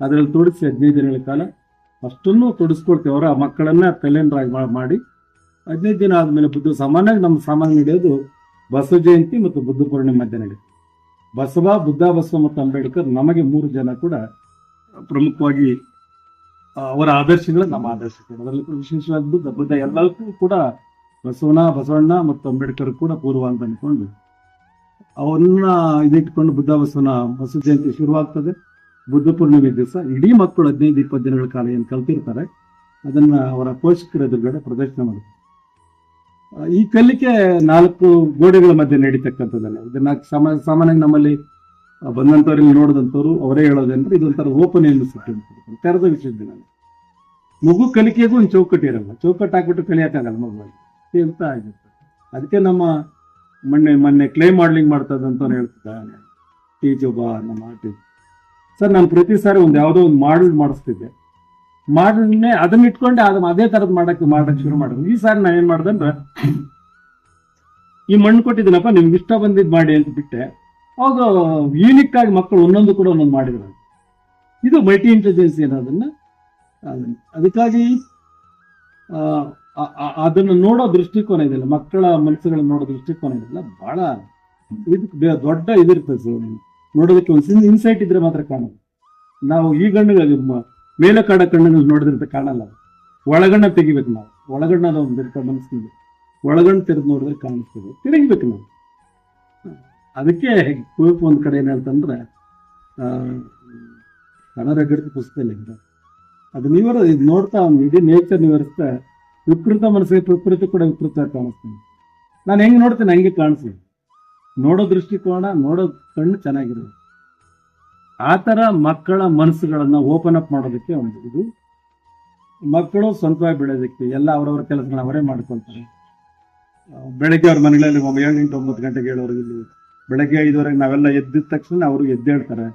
Speaker 2: ಅದರಲ್ಲಿ ತೊಡಗಿಸಿ 15 ದಿನಗಳ ಕಾಲ ಅಷ್ಟನ್ನು ತೊಡಗಿಸ್ಕೊಳ್ತೀವಿ. ಅವರ ಮಕ್ಕಳನ್ನ ತಲೆನರಾಗಿ ಮಾಡಿ 15 ದಿನ ಆದಮೇಲೆ ಸಾಮಾನ್ಯವಾಗಿ ನಮ್ಮ ಸಾಮಾನ್ಯ ನಡೆಯೋದು ಬಸವ ಜಯಂತಿ ಮತ್ತು ಬುದ್ಧ ಪೂರ್ಣಿಮೆ ಮಧ್ಯೆ ನಡೆಯುತ್ತೆ. ಬಸವ ಮತ್ತು ಅಂಬೇಡ್ಕರ್ ನಮಗೆ 3 ಜನ ಕೂಡ ಪ್ರಮುಖವಾಗಿ ಅವರ ಆದರ್ಶಗಳು ನಮ್ಮ ಆದರ್ಶಗಳು. ಅದರಲ್ಲಿ ವಿಶೇಷವಾದ ಬುದ್ಧ ಎಲ್ಲಕ್ಕೂ ಕೂಡ ಬಸವಣ್ಣ ಮತ್ತು ಅಂಬೇಡ್ಕರ್ ಕೂಡ ಪೂರ್ವ ಅಂತ ಅಂದ್ಕೊಂಡು ಅವನ್ನ ಇದಿಟ್ಕೊಂಡು ಬಸವ ಜಯಂತಿ ಶುರುವಾಗ್ತದೆ. ಬುದ್ಧ ಪೂರ್ಣಿಮೆ ದಿವಸ ಇಡೀ ಮಕ್ಕಳು 15-20 ದಿನಗಳ ಕಾಲ ಏನು ಕಲ್ತಿರ್ತಾರೆ ಅದನ್ನ ಅವರ ಪೋಷಕರ ಎದುರುಗಡೆ ಪ್ರದರ್ಶನ ಮಾಡುತ್ತೆ. ಈ ಕಲಿಕೆ 4 ಗೋಡೆಗಳ ಮಧ್ಯೆ ನಡೀತಕ್ಕಂಥದ್ದಲ್ಲ. ಇದನ್ನ ಸಾಮಾನ್ಯವಾಗಿ ನಮ್ಮಲ್ಲಿ ಬಂದಂಥವ್ರಲ್ಲಿ ನೋಡಿದಂಥವ್ರು ಅವರೇ ಹೇಳೋದಂದ್ರೆ ಇದೊಂಥರ ಓಪನ್ ಯೂನಿವರ್ಸಿಟಿ ಅಂತ, ತೆರೆದ ವಿಶ್ವವಿದ್ಯಾಲಯ. ಮಗು ಕಲಿಕೆಗೂ ಒಂದು ಚೌಕಟ್ಟು ಇರಲ್ಲ, ಚೌಕಟ್ಟು ಹಾಕ್ಬಿಟ್ಟು ಕಲಿಯೋಕ್ಕಾಗಲ್ಲ ಮಗುವಾಗಿ ಅಂತ ಆಗಿರುತ್ತೆ. ಅದಕ್ಕೆ ನಮ್ಮ ಮೊನ್ನೆ ಕ್ಲೇ ಮಾಡ್ಲಿಂಗ್ ಮಾಡ್ತದಂತ ಹೇಳ್ತಿದ್ದ ಟೀಚ್ ಒಬ್ಬ ನಮ್ಮ ಆರ್ಟಿಸ್ಟ್ ಸರ್, ನಾನು ಪ್ರತಿ ಸಾರಿ ಯಾವುದೋ ಒಂದು ಮಾಡಲ್ ಮಾಡಿಸ್ತಿದ್ದೆ. ಮಾಡಲ್ನೇ ಅದನ್ನ ಇಟ್ಕೊಂಡೆ ಅದೇ ತರದ್ ಮಾಡಕ್ಕೆ ಶುರು ಮಾಡಿದ್ರು. ಈ ಸಾರಿ ನಾನು ಏನ್ ಮಾಡ್ದಂದ್ರೆ ಈ ಮಣ್ಣು ಕೊಟ್ಟಿದ್ದೀನಪ್ಪ ನಿಮ್ಗೆ ಇಷ್ಟ ಬಂದಿದ್ ಮಾಡಿ ಅಂತ ಬಿಟ್ಟೆ. ಅವಾಗ ಯೂನಿಕ್ ಆಗಿ ಮಕ್ಕಳು ಒಂದೊಂದು ಕೂಡ ಒಂದೊಂದು ಮಾಡಿದ್ರು. ಇದು ಮಲ್ಟಿ ಇಂಟೆಲಿಜೆನ್ಸಿ ಅನ್ನೋದನ್ನ ಅದಕ್ಕಾಗಿ ಅದನ್ನು ನೋಡೋ ದೃಷ್ಟಿಕೋನ ಇದೆಯಲ್ಲ, ಮಕ್ಕಳ ಮನಸ್ಸುಗಳನ್ನ ನೋಡೋ ದೃಷ್ಟಿಕೋನ ಇದೆಯಲ್ಲ, ಬಹಳ ಇದಕ್ಕೆ ದೊಡ್ಡ ಇದಿರ್ತದೆ ಸರ್. ನೋಡೋದಕ್ಕೆ ಒಂದು ಇನ್ಸೈಟ್ ಇದ್ರೆ ಮಾತ್ರ ಕಾಣೋದು. ನಾವು ಈ ಗಣ್ಣುಗಳು ಮೇಲೆ ಕಾಡ ಕಣ್ಣುಗಳು ನೋಡಿದ್ರೆ ಕಾಣಲ್ಲ. ಒಳಗಣ್ಣ ತೆಗಿಬೇಕು ನಾವು. ಒಳಗಣ್ಣ ಒಂದು ಮನಸ್ಸಿಗೆ ಒಳಗಣ್ಣು ತೆರೆದು ನೋಡಿದ್ರೆ ಕಾಣಿಸ್ತದೆ, ತಿರುಗಿಬೇಕು ನಾವು. ಅದಕ್ಕೆ ಕುವೆಂಪು ಒಂದ್ ಕಡೆ ಏನ್ ಹೇಳ್ತಂದ್ರೆ ಕನ್ನಡ ಗಡಿತ ಪುಸ್ತಕದಲ್ಲಿ ಅದು ಇದು ನೋಡ್ತಾ ಇಡೀ ನೇಚರ್ ವಿವರಿಸ್ತಾ ವಿಕೃತ ಮನಸ್ಸಿಗೆ ಪ್ರಕೃತಿ ಕೂಡ ವಿಕೃತ ಕಾಣಿಸ್ತೀನಿ. ನಾನು ಹೆಂಗ್ ನೋಡ್ತೀನಿ ಹಂಗೆ ಕಾಣಿಸ್ತೀನಿ. ನೋಡೋ ದೃಷ್ಟಿಕೋನ, ನೋಡೋ ಕಣ್ಣು ಚೆನ್ನಾಗಿರೋದು. ಆ ಥರ ಮಕ್ಕಳ ಮನಸ್ಸುಗಳನ್ನ ಓಪನ್ ಅಪ್ ಮಾಡೋದಕ್ಕೆ ಒಂದು ಇದು. ಮಕ್ಕಳು ಸ್ವಂತವಾಗಿ ಬೆಳೆಯೋದಕ್ಕೆ ಎಲ್ಲ ಅವರವರ ಕೆಲಸಗಳನ್ನ ಅವರೇ ಮಾಡ್ಕೊಳ್ತಾರೆ. ಬೆಳಗ್ಗೆ ಅವ್ರ ಮನೆಗಳಲ್ಲಿ 7-9 ಗಂಟೆಗೆ ಹೇಳೋರು. ಇಲ್ಲಿ ಬೆಳಗ್ಗೆ 5:30 ನಾವೆಲ್ಲ ಎದ್ದಿದ ತಕ್ಷಣ ಅವರು ಎದ್ದೇಳ್ತಾರೆ,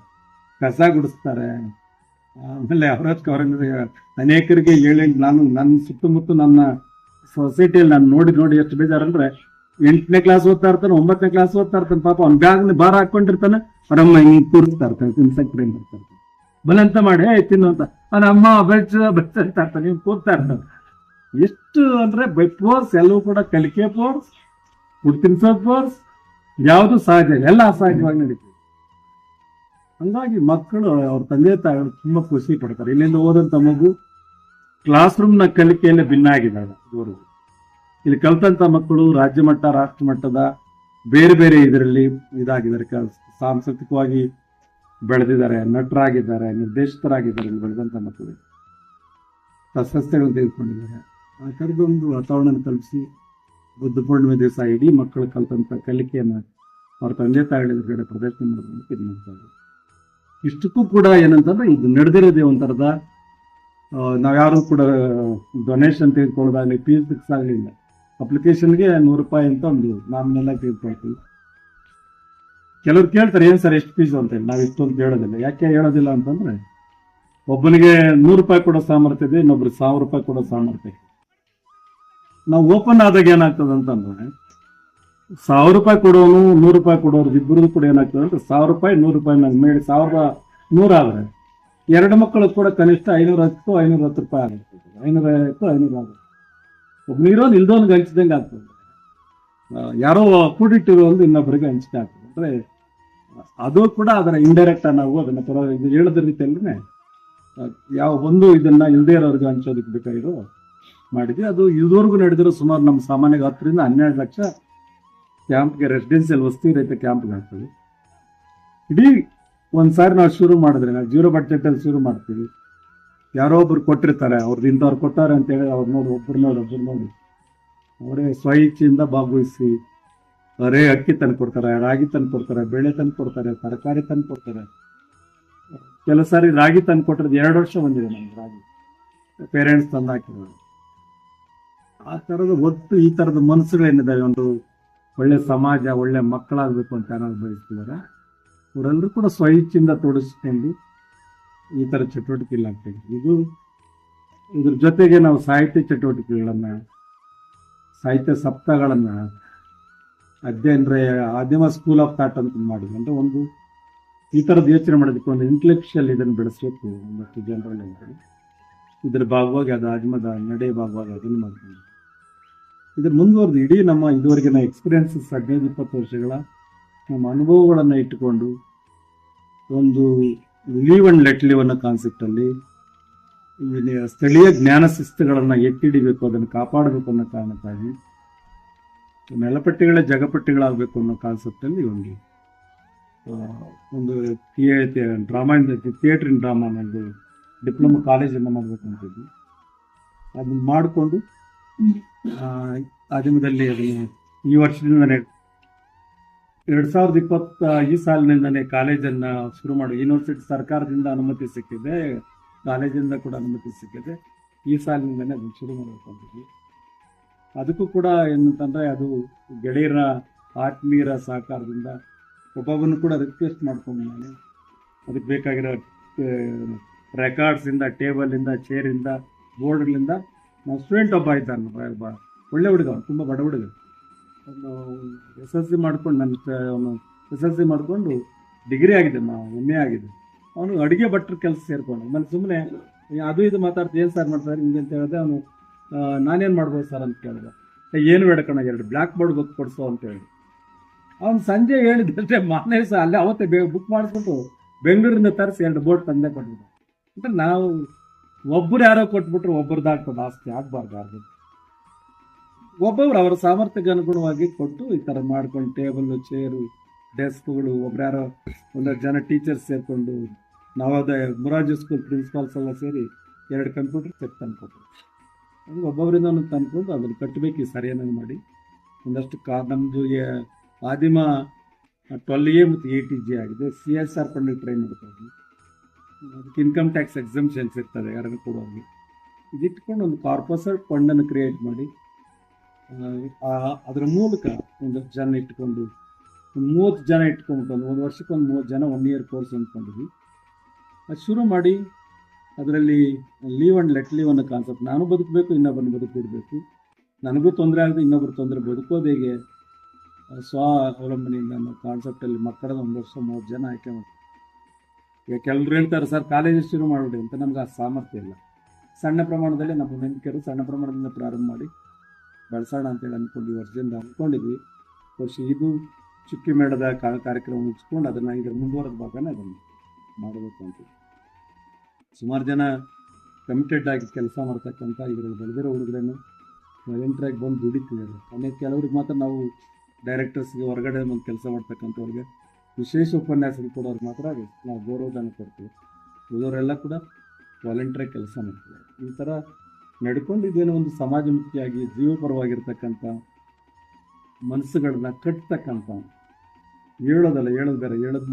Speaker 2: ಕಸ ಗುಡಿಸ್ತಾರೆ. ಆಮೇಲೆ ಅವ್ರ ಅನೇಕರಿಗೆ 7-8 ನಾನು ನನ್ನ ಸುತ್ತಮುತ್ತ ನನ್ನ ಸೊಸೈಟಿಯಲ್ಲಿ ನಾನು ನೋಡಿ ಎಷ್ಟು ಬೇಜಾರಂದ್ರೆ 8ನೇ ಕ್ಲಾಸ್ ಓದ್ತಾ ಇರ್ತಾನೆ, 9ನೇ ಕ್ಲಾಸ್ ಓದ್ತಾ ಇರ್ತಾನೆ. ಪಾಪ ಅವ್ನ ಬ್ಯಾಗ್ ಭಾರ ಹಾಕೊಂಡಿರ್ತಾನೆ, ಅವರಮ್ಮ ಹಿಂಗೆ ಕೂರಿಸ್ತಾ ಇರ್ತಾನೆ, ತಿನ್ಸಕ್ಕೆ ಬರ್ತಾ ಇರ್ತಾನೆ. ಬಲಂತ ಮಾಡಿ ತಿನ್ನು ಅಂತ ಅಮ್ಮ ಬೆಳ್ತಾ ಇರ್ತಾನೆ, ನೀವು ಕೂರ್ತಾ ಇರ್ತಾನೆ. ಎಷ್ಟು ಅಂದ್ರೆ ಬೈ ಫೋರ್ಸ್ ಎಲ್ಲವೂ ಕೂಡ ಕಲಿಕೆ ಫೋರ್ಸ್, ಫುಡ್ ತಿನ್ಸೋದ್ ಫೋರ್ಸ್, ಯಾವುದು ಸಹಜ ಎಲ್ಲ ಅಸಹಜವಾಗಿ ನಡೀತದೆ. ಹಂಗಾಗಿ ಮಕ್ಕಳು ಅವ್ರ ತಂದೆ ತಾಯಿಗಳು ತುಂಬಾ ಖುಷಿ ಪಡ್ತಾರೆ. ಇಲ್ಲಿಂದ ಓದಂತ ಮಗು ಕ್ಲಾಸ್ ರೂಮ್ನ ಕಲಿಕೆಯಲ್ಲೇ ಭಿನ್ನ ಆಗಿದ್ದಾಳೆ. ಇಲ್ಲಿ ಕಲ್ತಂತ ಮಕ್ಕಳು ರಾಜ್ಯ ಮಟ್ಟ, ರಾಷ್ಟ್ರ ಮಟ್ಟದ ಬೇರೆ ಬೇರೆ ಇದರಲ್ಲಿ ಇದಾಗಿದ್ದಾರೆ, ಸಾಂಸ್ಕೃತಿಕವಾಗಿ ಬೆಳೆದಿದ್ದಾರೆ, ನಟರಾಗಿದ್ದಾರೆ, ನಿರ್ದೇಶಕರಾಗಿದ್ದಾರೆ. ಇಲ್ಲಿ ಬೆಳೆದಂತ ಮಕ್ಕಳು ಪ್ರಶಸ್ತಿಗಳನ್ನು ತೆಗೆದುಕೊಂಡಿದ್ದಾರೆ. ಆ ಥರದೊಂದು ವಾತಾವರಣ ಕಲ್ಪಿಸಿ ಬುದ್ಧ ಪೂರ್ಣಿಮೆ ದಿವಸ ಇಡೀ ಮಕ್ಕಳು ಕಲ್ತಂತ ಕಲಿಕೆಯನ್ನು ಅವ್ರ ತಂದೆ ತಾಯಿಗಳ ಎದುರುಗಡೆ ಪ್ರದರ್ಶನ ಮಾಡೋದಕ್ಕೆ ಇದು ಮಾಡ್ತಾರೆ. ಇಷ್ಟಕ್ಕೂ ಕೂಡ ಏನಂತಂದ್ರೆ ಇದು ನಡೆದಿರೋದೇ ಒಂಥರದ ನಾವ್ಯಾರು ಕೂಡ ಡೊನೇಷನ್ ತೆಗೆದುಕೊಳ್ಳೋದಾಗಲಿ, ಫೀಸ್ ಫಿಕ್ಸ್ ಆಗಲಿಲ್ಲ. ಅಪ್ಲಿಕೇಶನ್ಗೆ 100 ರೂಪಾಯಿ ಅಂತ ಒಂದು ನಾಮಿನೆಲ್ಲ ತೆಗೆದುಕೊಳ್ತೀವಿ. ಕೆಲವ್ರು ಕೇಳ್ತಾರೆ ಏನ್ ಸರ್ ಎಷ್ಟು ಫೀಸ್ ಅಂತ ಹೇಳಿ. ನಾವು ಇಷ್ಟೊಂದು ಹೇಳೋದಿಲ್ಲ. ಯಾಕೆ ಹೇಳೋದಿಲ್ಲ ಅಂತಂದ್ರೆ ಒಬ್ಬನಿಗೆ 100 ರೂಪಾಯಿ ಕೊಡೋ ಸಾಮರ್ಥ್ಯ ಇದೆ, ಇನ್ನೊಬ್ರು 1000 ರೂಪಾಯಿ ಕೊಡೋ ಸಾಮರ್ಥ್ಯ ಇದೆ. ನಾವು ಓಪನ್ ಆದಾಗ ಏನಾಗ್ತದೆ ಅಂತಂದ್ರೆ 1000 ರೂಪಾಯಿ ಕೊಡೋನು 100 ರೂಪಾಯಿ ಕೊಡೋರು ಇಬ್ಬರದು ಕೂಡ ಏನಾಗ್ತದೆ ಅಂದ್ರೆ 1000 ರೂಪಾಯಿ 100 ರೂಪಾಯಿ ಮೇಲೆ 1100 ಆದ್ರೆ 2 ಮಕ್ಕಳು ಕೂಡ ಕನಿಷ್ಠ 510 ರೂಪಾಯಿ ಆಗುತ್ತೆ. 550 ಆಗುತ್ತೆ. ಒಬ್ಬನಿರೋನು ಇಲ್ದೋನ್ಗೆ ಹಂಚಿದಂಗೆ ಆಗ್ತದೆ. ಯಾರೋ ಕೂಡಿಟ್ಟಿರೋ ಒಂದು ಇನ್ನೊಬ್ಬರಿಗೆ ಹಂಚಿಕೆ ಆಗ್ತದೆ. ಅಂದ್ರೆ ಅದು ಕೂಡ ಅದರ ಇಂಡೈರೆಕ್ಟ್ ನಾವು ಅದನ್ನ ಹೇಳದ ರೀತಿಯಲ್ಲೇ ಯಾವ ಒಂದು ಇದನ್ನ ಇಲ್ದೇ ಇರೋರ್ಗೆ ಹಂಚೋದಕ್ಕೆ ಬೇಕಾಗಿರೋ ಮಾಡಿದ್ವಿ. ಅದು ಇದುವರೆಗೂ ನಡೆದಿರೋ ಸುಮಾರು ನಮ್ಮ ಸಾಮಾನ್ಯ 10 ರಿಂದ 12 ಲಕ್ಷ ಕ್ಯಾಂಪ್ಗೆ, ರೆಸಿಡೆನ್ಸಿಯಲ್ ವಸತಿ ರಹಿತ ಕ್ಯಾಂಪ್ಗೆ ಹಾಕ್ತೀವಿ. ಇಡೀ ಒಂದ್ಸಾರಿ ನಾವು ಶುರು ಮಾಡಿದ್ರೆ ನಾವು 0 ಬಡ್ಜೆಟ್ ಅಲ್ಲಿ ಶುರು ಮಾಡ್ತೀವಿ. ಯಾರೋ ಒಬ್ರು ಕೊಟ್ಟಿರ್ತಾರೆ, ಅವ್ರದ್ದು ಇಂಥವ್ರು ಕೊಟ್ಟಾರೆ ಅಂತ ಹೇಳಿ ಅವ್ರು ನೋಡಿ ಒಬ್ರು ನೋಡಿ ಅವರೇ ಸ್ವಇಚ್ಛೆಯಿಂದ ಭಾಗವಹಿಸಿ ಅವರೇ ಅಕ್ಕಿ ತಂದು ಕೊಡ್ತಾರೆ, ರಾಗಿ ತಂದು ಕೊಡ್ತಾರೆ, ಬೇಳೆ ತಂದು ಕೊಡ್ತಾರೆ, ತರಕಾರಿ ತಂದು ಕೊಡ್ತಾರೆ. ಕೆಲವು ಸಾರಿ ರಾಗಿ ತಂದು ಕೊಟ್ಟರೆ 2 ವರ್ಷ ಬಂದಿದೆ ನಮ್ಗೆ ರಾಗಿ, ಪೇರೆಂಟ್ಸ್ ತಂದು ಹಾಕಿರೋದು. ಆ ಥರದ ಒಟ್ಟು ಈ ಥರದ ಮನಸ್ಸುಗಳೇನಿದ್ದಾವೆ, ಒಂದು ಒಳ್ಳೆ ಸಮಾಜ, ಒಳ್ಳೆ ಮಕ್ಕಳಾಗಬೇಕು ಅಂತ ಏನಾದ್ರು ಬಯಸ್ತಿದ್ದಾರೆ, ಅವರೆಲ್ಲರೂ ಕೂಡ ಸ್ವಇಚ್ಛೆಯಿಂದ ತೊಡಗಿಸ್ಕೊಂಡು ಈ ಥರ ಚಟುವಟಿಕೆಗಳಾಗ್ತದೆ. ಇದ್ರ ಜೊತೆಗೆ ನಾವು ಸಾಹಿತ್ಯ ಚಟುವಟಿಕೆಗಳನ್ನು, ಸಾಹಿತ್ಯ ಸಪ್ತಾಹಗಳನ್ನು ಅಧ್ಯಯನ ಆದಿಮ ಸ್ಕೂಲ್ ಆಫ್ ಥಾಟ್ ಅಂತ ಮಾಡಿದ್ವಿ. ಅಂದ್ರೆ ಒಂದು ಈ ಥರದ್ದು ಯೋಚನೆ ಮಾಡೋದಕ್ಕೆ ಒಂದು ಇಂಟೆಲೆಕ್ಚುಯಲ್ ಇದನ್ನು ಬೆಳೆಸಬೇಕು ಒಂದಷ್ಟು ಜನರಲ್ಲಿ. ಇದ್ರ ಭಾಗವಾಗಿ ಅದು ಆದಿಮದ ನಡೆ ಭಾಗವಾಗಿ ಅದನ್ನು ಮಾಡ್ಕೊಂಡು ಇದ್ರ ಮುಂದುವರೆದು ಇಡೀ ನಮ್ಮ ಇದುವರೆಗಿನ ಎಕ್ಸ್ಪೀರಿಯನ್ಸಸ್ 15-20 ವರ್ಷಗಳ ನಮ್ಮ ಅನುಭವಗಳನ್ನು ಇಟ್ಟುಕೊಂಡು ಒಂದು ಲೀವ್ ಅಂಡ್ ಲೆಟ್ ಲಿವ್ ಅನ್ನೋ ಕಾನ್ಸೆಪ್ಟಲ್ಲಿ ಸ್ಥಳೀಯ ಜ್ಞಾನ ಶಿಸ್ತುಗಳನ್ನು ಎತ್ತಿಡಿಬೇಕು, ಅದನ್ನು ಕಾಪಾಡಬೇಕು ಅನ್ನೋ ಕಾರಣಕ್ಕಾಗಿ ನೆಲಪಟ್ಟಿಗಳೇ ಜಗಪಟ್ಟಿಗಳಾಗಬೇಕು ಅನ್ನೋ ಕಾನ್ಸೆಪ್ಟಲ್ಲಿ ಒಂದು ಡ್ರಾಮಾ ಥಿಯೇಟರ್ ಇನ್ ಡ್ರಾಮಾ ಒಂದು ಡಿಪ್ಲೊಮಾ ಕಾಲೇಜನ್ನು ಮಾಡಬೇಕು ಅಂತಿದ್ವಿ. ಅದನ್ನ ಮಾಡಿಕೊಂಡು ಆದಿಮದಲ್ಲಿ ಅದನ್ನು ಈ ವರ್ಷದಿಂದನೇ 2020 ಈ ಸಾಲಿನಿಂದನೇ ಕಾಲೇಜನ್ನು ಶುರು ಮಾಡಿ ಯೂನಿವರ್ಸಿಟಿ ಸರ್ಕಾರದಿಂದ ಅನುಮತಿ ಸಿಕ್ಕಿದೆ, ಕಾಲೇಜಿಂದ ಕೂಡ ಅನುಮತಿ ಸಿಕ್ಕಿದೆ. ಈ ಸಾಲಿನಿಂದನೇ ಅದನ್ನು ಶುರು ಮಾಡಬೇಕು ಅಂತಿದ್ವಿ. ಅದಕ್ಕೂ ಕೂಡ ಏನಂತಂದರೆ ಅದು ಗೆಳೆಯರ ಆತ್ಮೀಯರ ಸಹಕಾರದಿಂದ ಒಬ್ಬೊಬ್ಬನು ಕೂಡ ರಿಕ್ವೆಸ್ಟ್ ಮಾಡ್ಕೊಂಡು ನಾನು ಅದಕ್ಕೆ ಬೇಕಾಗಿರೋ ರೆಕಾರ್ಡ್ಸಿಂದ, ಟೇಬಲಿಂದ, ಚೇರಿಂದ, ಬೋರ್ಡ್ಗಳಿಂದ ನಾವು ಸ್ಟೂಡೆಂಟ್ ಒಬ್ಬ ಇದ್ದಾನೆ, ಒಳ್ಳೆ ಹುಡುಗ, ಅವನು ತುಂಬ ಬಡ ಹುಡುಗ. ಅವನು SSLC ಮಾಡ್ಕೊಂಡು ಅವನು SSLC ಮಾಡಿಕೊಂಡು ಡಿಗ್ರಿ ಆಗಿದೆ, MA ಆಗಿದೆ. ಅವನು ಅಡುಗೆ ಭಟ್ರ ಕೆಲಸ ಸೇರ್ಕೊಂಡು ಆಮೇಲೆ ಸುಮ್ಮನೆ ಅದು ಇದು ಮಾತಾಡ್ತಾ ಏನು ಸರ್ ಮಾಡ್ತಾರೆ ಹಿಂಗೆ ಅಂತ ಹೇಳಿದೆ. ಅವನು ನಾನೇನು ಮಾಡ್ಬೋದು ಸರ್ ಅಂತ ಕೇಳಿದೆ. ಏನು ಬೇಡ ಕಣ, 2 ಬ್ಲ್ಯಾಕ್ ಬೋರ್ಡ್ ಬುಕ್ ಕೊಡಿಸೋ ಅಂತ ಹೇಳಿ ಅವ್ನು ಸಂಜೆ ಹೇಳಿದಷ್ಟೇ ಮಾನೇ ಸಹ ಅಲ್ಲೇ ಅವತ್ತೇ ಬುಕ್ ಮಾಡಿಸ್ಬಿಟ್ಟು ಬೆಂಗಳೂರಿಂದ ತರಿಸಿ 2 ಬೋರ್ಡ್ ತಂದೆ ಕೊಟ್ಟಿದ್ದ. ಅಂದರೆ ನಾವು ಒಬ್ಬರು ಯಾರೋ ಕೊಟ್ಬಿಟ್ರೆ ಒಬ್ಬರದಾಗ್ತದೆ, ಆಸ್ತಿ ಆಗಬಾರ್ದು. ಯಾರ್ದು ಒಬ್ಬೊಬ್ರು ಅವರ ಸಾಮರ್ಥ್ಯಕ್ಕೆ ಅನುಗುಣವಾಗಿ ಕೊಟ್ಟು ಈ ಥರ ಮಾಡ್ಕೊಂಡು ಟೇಬಲ್ಲು, ಚೇರು, ಡೆಸ್ಕ್ಗಳು, ಒಬ್ರು ಒಂದಷ್ಟು ಜನ ಟೀಚರ್ಸ್ ಸೇರಿಕೊಂಡು ನವೋದಯ ಮುರಾರ್ಜಿ ಸ್ಕೂಲ್ ಪ್ರಿನ್ಸಿಪಾಲ್ಸ್ ಎಲ್ಲ ಸೇರಿ 2 ಕಂಪ್ಯೂಟರ್ ಸೆಟ್ ತಂದ್ಕೊಟ್ರು. ಹಂಗೆ ಒಬ್ಬೊಬ್ಬರಿಂದ ಒಂದು ತಂದ್ಕೊಂಡು ಅದನ್ನು ಕಟ್ಟಬೇಕು ಈ ಸರಿಯಾಗಿ ಮಾಡಿ. ಒಂದಷ್ಟು ನಮ್ಮದು ಆದಿಮ 12A ಮತ್ತು 80G ಆಗಿದೆ. CSR ಫಂಡಿಗೆ ಟ್ರೈ ಮಾಡ್ತೀವಿ. ಅದಕ್ಕೆ ಇನ್ಕಮ್ ಟ್ಯಾಕ್ಸ್ ಎಕ್ಸಮ್ಷನ್ಸ್ ಇರ್ತದೆ ಯಾರನ್ನು ಕೊಡುವಾಗ. ಇದಿಟ್ಕೊಂಡು ಒಂದು ಕಾರ್ಪೊರೇಟ್ ಫಂಡನ್ನು ಕ್ರಿಯೇಟ್ ಮಾಡಿ ಅದರ ಮೂಲಕ ಒಂದಷ್ಟು ಜನ ಇಟ್ಕೊಂಡು 30 ಜನ ಇಟ್ಕೊಂಡು ಒಂದು ವರ್ಷಕ್ಕೊಂದು 30 ಜನ 1 ಇಯರ್ ಕೋರ್ಸ್ ಅಂದ್ಕೊಂಡಿದ್ವಿ. ಅದು ಶುರು ಮಾಡಿ ಅದರಲ್ಲಿ ಲೀವ್ ಆ್ಯಂಡ್ ಲೆಟ್ ಲೀವ್ ಅನ್ನೋ ಕಾನ್ಸೆಪ್ಟ್, ನಾನು ಬದುಕಬೇಕು, ಇನ್ನೊಬ್ಬರನ್ನು ಬದುಕಿಡಬೇಕು, ನನಗೂ ತೊಂದರೆ ಆಗದೆ ಇನ್ನೊಬ್ಬರು ತೊಂದರೆ ಬದುಕೋದು ಹೇಗೆ, ಸ್ವ ಅವಲಂಬನೆಯಿಂದ ಅನ್ನೋ ಕಾನ್ಸೆಪ್ಟಲ್ಲಿ ಮಕ್ಕಳನ್ನ 1 ವರ್ಷ 30 ಜನ ಆಯ್ಕೆ ಮಾಡ್ತೀವಿ. ಈಗ ಕೆಲವ್ರು ಹೇಳ್ತಾರೆ ಸರ್ ಕಾಲೇಜ್ ಶುರು ಮಾಡಿಬಿಡಿ ಅಂತ. ನಮ್ಗೆ ಆ ಸಾಮರ್ಥ್ಯ ಇಲ್ಲ. ಸಣ್ಣ ಪ್ರಮಾಣದಲ್ಲಿ ನಮ್ಮ ನಂಬಿಕೆರು ಸಣ್ಣ ಪ್ರಮಾಣದಿಂದ ಪ್ರಾರಂಭ ಮಾಡಿ ಬೆಳೆಸೋಣ ಅಂತೇಳಿ ಅಂದ್ಕೊಂಡು ಈ ವರ್ಷದಿಂದ ಅಂದ್ಕೊಂಡಿದ್ವಿ. ವರ್ಷ ಇದು ಚುಕ್ಕಿ ಮೇಳದ ಕಾರ್ಯಕ್ರಮ ಮುಗಿಸ್ಕೊಂಡು ಅದನ್ನು ಇದರ ಮುಂದುವರೆದ ಭಾಗನೇ ಅದನ್ನು ಮಾಡಬೇಕು ಅಂತ ಸುಮಾರು ಜನ ಕಮಿಟೆಡ್ ಆಗಿ ಕೆಲಸ ಮಾಡ್ತಕ್ಕಂಥ ಇದರಲ್ಲಿ ಬೆಳೆದಿರೋ ಹುಡುಗರನ್ನು ವಾಲಂಟಿಯರಾಗಿ ಬಂದು ದುಡಿತಿದ್ದಾರೆ. ಆಮೇಲೆ ಕೆಲವ್ರಿಗೆ ಮಾತ್ರ ನಾವು ಡೈರೆಕ್ಟರ್ಸ್ಗೆ ಹೊರಗಡೆ ಒಂದು ಕೆಲಸ ಮಾಡ್ತಕ್ಕಂಥವ್ರಿಗೆ ವಿಶೇಷ ಉಪನ್ಯಾಸಗಳು ಕೊಡೋರು ಮಾತ್ರ ನಾವು ಗೌರವಧನ ಕೊಡ್ತೀವಿ. ಉಳಿದವರೆಲ್ಲ ಕೂಡ ವಾಲಂಟಿಯರಾಗಿ ಕೆಲಸ ಮಾಡ್ತೀವಿ. ಈ ಥರ ನಡ್ಕೊಂಡಿದ್ದೇನೋ ಒಂದು ಸಮಾಜಮುಖಿಯಾಗಿ ಜೀವಪರವಾಗಿರ್ತಕ್ಕಂಥ ಮನಸ್ಸುಗಳನ್ನ ಕಟ್ತಕ್ಕಂಥ ಹೇಳೋದು ಬೇರೆ, ಹೇಳೋದು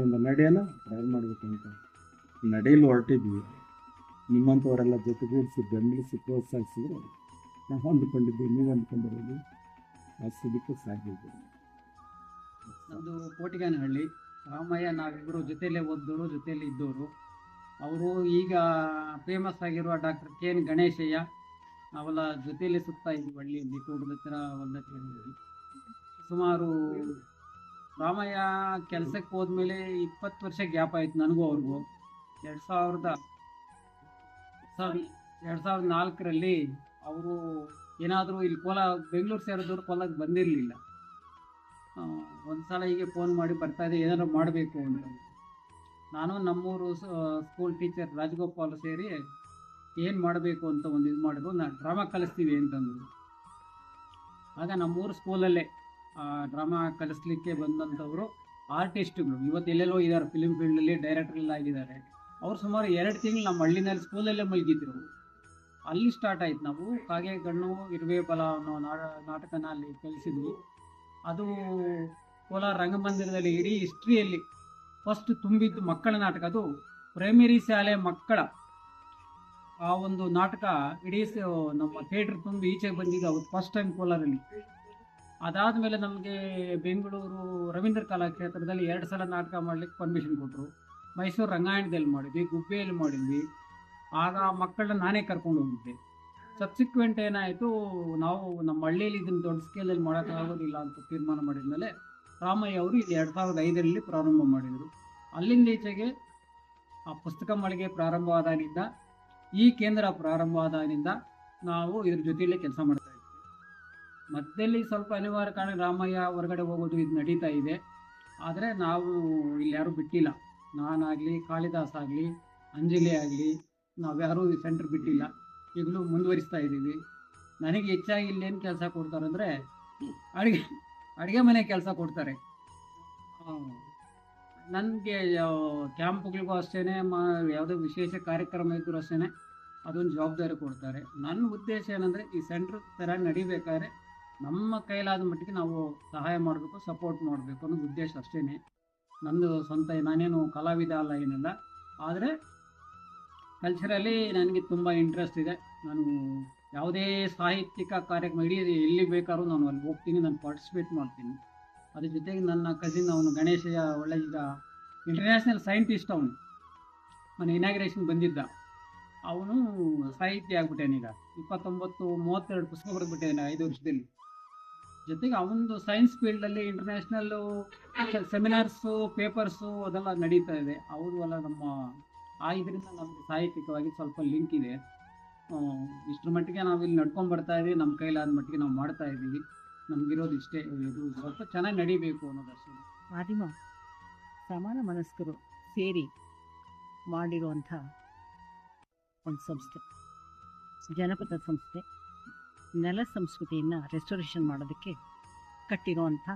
Speaker 2: ಒಂದು ನಡೆಯನ್ನು ಟ್ರೈ ಮಾಡಬೇಕು ಅಂತ ನಡೆಯಲು ಹೊರಟಿದ್ವಿ. ನಿಮ್ಮಂಥವರೆಲ್ಲ ಜೊತೆಗೂಡಿಸಿ ಬೆಂಬಲಿಸಿ ಪ್ರೋತ್ಸಾಹಿಸಿದ್ರೆ ನಾವು ಅಂದ್ಕೊಂಡಿದ್ದೀವಿ, ನೀವು ಅಂದ್ಕೊಂಡಿರೋದು ಸಿಗಕ್ಕೆ ಸಾಧ್ಯ ಇದೆ.
Speaker 3: ನಮ್ಮದು ಕೋಟಿಗಾನಹಳ್ಳಿ. ರಾಮಯ್ಯ ನಾವಿಬ್ಬರು ಜೊತೆಯಲ್ಲೇ ಓದ್ದವರು, ಜೊತೆಯಲ್ಲಿ ಇದ್ದವರು. ಅವರು ಈಗ ಫೇಮಸ್ ಆಗಿರುವ ಡಾಕ್ಟರ್ KN ಗಣೇಶಯ್ಯ ನಾವೆಲ್ಲ ಜೊತೆಯಲ್ಲಿ ಸುತ್ತಾ ಇದ್ವಿ ಹಳ್ಳಿಯಲ್ಲಿ, ತೋಟದ ಹತ್ರ ಹೊಲದಲ್ಲಿ. ಸುಮಾರು ರಾಮಯ್ಯ ಕೆಲಸಕ್ಕೆ ಹೋದ್ಮೇಲೆ 20 ವರ್ಷ ಗ್ಯಾಪ್ ಆಯಿತು ನನಗೂ ಅವ್ರಿಗೂ. 2004ರಲ್ಲಿ ಅವರು ಏನಾದರೂ ಇಲ್ಲಿ ಬೆಂಗಳೂರು ಸೇರಿದವರು ಕೋಲಾರಕ್ಕೆ ಬಂದಿರಲಿಲ್ಲ. ಒಂದು ಸಲ ಹೀಗೆ ಫೋನ್ ಮಾಡಿ ಬರ್ತಾಯಿದ್ದೆ ಏನಾದ್ರು ಮಾಡಬೇಕು ಅಂತ. ನಾನು ನಮ್ಮೂರು ಸ್ಕೂಲ್ ಟೀಚರ್ ರಾಜಗೋಪಾಲ್ ಸೇರಿ ಏನು ಮಾಡಬೇಕು ಅಂತ ಒಂದು ಇದು ಮಾಡಿದ್ರು. ನಾನು ಡ್ರಾಮಾ ಕಲಿಸ್ತೀವಿ ಅಂತಂದರು. ಆಗ ನಮ್ಮೂರು ಸ್ಕೂಲಲ್ಲೇ ಡ್ರಾಮಾ ಕಲಿಸ್ಲಿಕ್ಕೆ ಬಂದಂಥವರು ಆರ್ಟಿಸ್ಟ್ಗಳು ಇವತ್ತು ಎಲ್ಲೆಲ್ಲೋ ಇದ್ದಾರೆ, ಫಿಲಿಮ್ ಫೀಲ್ಡಲ್ಲಿ ಡೈರೆಕ್ಟ್ರೆಲ್ಲ ಆಗಿದ್ದಾರೆ. ಅವ್ರು ಸುಮಾರು 2 ತಿಂಗಳು ನಮ್ಮ ಹಳ್ಳಿನಲ್ಲಿ ಸ್ಕೂಲಲ್ಲೇ ಮಲಗಿದ್ರು. ಅಲ್ಲಿ ಸ್ಟಾರ್ಟ್ ಆಯ್ತು. ನಾವು ಕಾಗೆ ಗಣ್ಣು ಇರುವೆ ಬಲ ಅನ್ನೋ ನಾಟಕನ ಅಲ್ಲಿ ಕಲಿಸಿದ್ವಿ. ಅದು ಕೋಲಾರ ರಂಗಮಂದಿರದಲ್ಲಿ ಇಡೀ ಹಿಸ್ಟ್ರಿಯಲ್ಲಿ ಫಸ್ಟ್ ತುಂಬಿದ್ದು ಮಕ್ಕಳ ನಾಟಕ. ಅದು ಪ್ರೈಮರಿ ಶಾಲೆ ಮಕ್ಕಳ ಆ ಒಂದು ನಾಟಕ ಇಡೀ ನಮ್ಮ ಥಿಯೇಟ್ರ್ ತುಂಬಿ ಈಚೆಗೆ ಬಂದಿದ್ದು ಅವತ್ತು ಫಸ್ಟ್ ಟೈಮ್ ಕೋಲಾರಲ್ಲಿ. ಅದಾದಮೇಲೆ ನಮಗೆ ಬೆಂಗಳೂರು ರವೀಂದ್ರ ಕಲಾಕ್ಷೇತ್ರದಲ್ಲಿ 2 ಸಲ ನಾಟಕ ಮಾಡಲಿಕ್ಕೆ ಪರ್ಮಿಷನ್ ಕೊಟ್ಟರು. ಮೈಸೂರು ರಂಗಾಯಣದಲ್ಲಿ ಮಾಡಿದ್ವಿ, ಗುಬ್ಬಿಯಲ್ಲಿ ಮಾಡಿದ್ವಿ. ಆಗ ಮಕ್ಕಳನ್ನ ನಾನೇ ಕರ್ಕೊಂಡು ಹೋಗಿದ್ದೆ. ಸಬ್ಸಿಕ್ವೆಂಟ್ ಏನಾಯಿತು, ನಾವು ನಮ್ಮ ಹಳ್ಳಿಯಲ್ಲಿ ಇದನ್ನು ದೊಡ್ಡ ಸ್ಕೇಲಲ್ಲಿ ಮಾಡೋಕ್ಕಾಗೋದಿಲ್ಲ ಅಂತ ತೀರ್ಮಾನ ಮಾಡಿದ್ಮೇಲೆ ರಾಮಯ್ಯ ಅವರು ಇದು 2005ರಲ್ಲಿ ಪ್ರಾರಂಭ ಮಾಡಿದರು. ಅಲ್ಲಿಂದ ಈಚೆಗೆ ಆ ಪುಸ್ತಕ ಮಳಿಗೆ ಪ್ರಾರಂಭವಾದಾಗಿನಿಂದ, ಈ ಕೇಂದ್ರ ಪ್ರಾರಂಭವಾದಾಗಿನಿಂದ ನಾವು ಇದ್ರ ಜೊತೆಯಲ್ಲೇ ಕೆಲಸ ಮಾಡ್ತಾ ಇದ್ದೀವಿ. ಮಧ್ಯದಲ್ಲಿ ಸ್ವಲ್ಪ ಅನಿವಾರ್ಯ ಕಾರಣ ರಾಮಯ್ಯ ಹೊರಗಡೆ ಹೋಗೋದು ಇದು ನಡೀತಾ ಇದೆ. ಆದರೆ ನಾವು ಇಲ್ಲಿ ಯಾರೂ ಬಿಟ್ಟಿಲ್ಲ. ನಾನಾಗಲಿ, ಕಾಳಿದಾಸ್ ಆಗಲಿ, ಅಂಜಲಿ ಆಗಲಿ, ನಾವ್ಯಾರೂ ಈ ಸೆಂಟ್ರ್ ಬಿಟ್ಟಿಲ್ಲ. ಈಗಲೂ ಮುಂದುವರಿಸ್ತಾ ಇದ್ದೀವಿ. ನನಗೆ ಹೆಚ್ಚಾಗಿ ಇಲ್ಲೇನು ಕೆಲಸ ಕೊಡ್ತಾರೆ ಅಂದರೆ ಅಡುಗೆ ಮನೆ ಕೆಲಸ ಕೊಡ್ತಾರೆ. ನನಗೆ ಕ್ಯಾಂಪ್ಗಳಿಗೂ ಅಷ್ಟೇ, ಯಾವುದೋ ವಿಶೇಷ ಕಾರ್ಯಕ್ರಮ ಇದ್ದರೂ ಅಷ್ಟೇ ಅದೊಂದು ಜವಾಬ್ದಾರಿ ಕೊಡ್ತಾರೆ. ನನ್ನ ಉದ್ದೇಶ ಏನಂದರೆ ಈ ಸೆಂಟ್ರ್ ಸರಿಯಾಗಿ ನಡಿಬೇಕಾದ್ರೆ ನಮ್ಮ ಕೈಲಾದ ಮಟ್ಟಿಗೆ ನಾವು ಸಹಾಯ ಮಾಡಬೇಕು, ಸಪೋರ್ಟ್ ಮಾಡಬೇಕು ಅನ್ನೋದು ಉದ್ದೇಶ ಅಷ್ಟೇ. ನಂದು ಸ್ವಂತ ನಾನೇನು ಕಲಾವಿದ ಅಲ್ಲ, ಏನಿಲ್ಲ. ಆದರೆ ಕಲ್ಚರಲ್ಲಿ ನನಗೆ ತುಂಬ ಇಂಟ್ರೆಸ್ಟ್ ಇದೆ. ನಾನು ಯಾವುದೇ ಸಾಹಿತ್ಯಿಕ ಕಾರ್ಯಕ್ರಮ ಎಲ್ಲಿ ಬೇಕಾದ್ರೂ ನಾನು ಅಲ್ಲಿ ಹೋಗ್ತೀನಿ, ನಾನು ಪಾರ್ಟಿಸಿಪೇಟ್ ಮಾಡ್ತೀನಿ. ಅದ್ರ ಜೊತೆಗೆ ನನ್ನ ಕಸಿನ್ ಅವನು ಗಣೇಶ, ಒಳ್ಳೆ ಈಗ ಇಂಟರ್ನ್ಯಾಷನಲ್ ಸೈಂಟಿಸ್ಟ್, ಅವನು ಮನೆ ಇನಾಗ್ರೇಷನ್ ಬಂದಿದ್ದ. ಅವನು ಸಾಹಿತ್ಯ ಆಗ್ಬಿಟ್ಟೇನೆ. ಈಗ 32 ಪುಸ್ತಕ ಬರೆದ್ಬಿಟ್ಟಿದ್ದಾನೆ 5 ವರ್ಷದಲ್ಲಿ. ಜೊತೆಗೆ ಅವನದು ಸೈನ್ಸ್ ಫೀಲ್ಡಲ್ಲಿ ಇಂಟರ್ನ್ಯಾಷನಲ್ಲು ಸೆಮಿನಾರ್ಸು, ಪೇಪರ್ಸು ಅದೆಲ್ಲ ನಡೀತಾ ಇದೆ. ಅವರು ಎಲ್ಲ ನಮ್ಮ ಇದರಿಂದ ನಮಗೆ ಸಾಹಿತ್ಯಿಕವಾಗಿ ಸ್ವಲ್ಪ ಲಿಂಕ್ ಇದೆ. ಇಷ್ಟರ ಮಟ್ಟಿಗೆ ನಾವು ಇಲ್ಲಿ ನಡ್ಕೊಂಡು ಬರ್ತಾ ಇದ್ದೀವಿ. ನಮ್ಮ ಕೈಲಾದ ಮಟ್ಟಿಗೆ ನಾವು ಮಾಡ್ತಾ ಇದ್ದೀವಿ. ನಮಗಿರೋದು ಇಷ್ಟೇ, ಇದು ಸ್ವಲ್ಪ ಚೆನ್ನಾಗಿ ನಡಿಬೇಕು ಅನ್ನೋದಷ್ಟೇ.
Speaker 4: ಆದಿಮ ಸಮಾನ ಮನಸ್ಕರು ಸೇರಿ ಮಾಡಿರುವಂಥ ಒಂದು ಸಂಸ್ಥೆ, ಜನಪದ ಸಂಸ್ಥೆ. ನೆಲ ಸಂಸ್ಕೃತಿಯನ್ನು ರೆಸ್ಟೋರೇಷನ್ ಮಾಡೋದಕ್ಕೆ ಕಟ್ಟಿರುವಂಥ,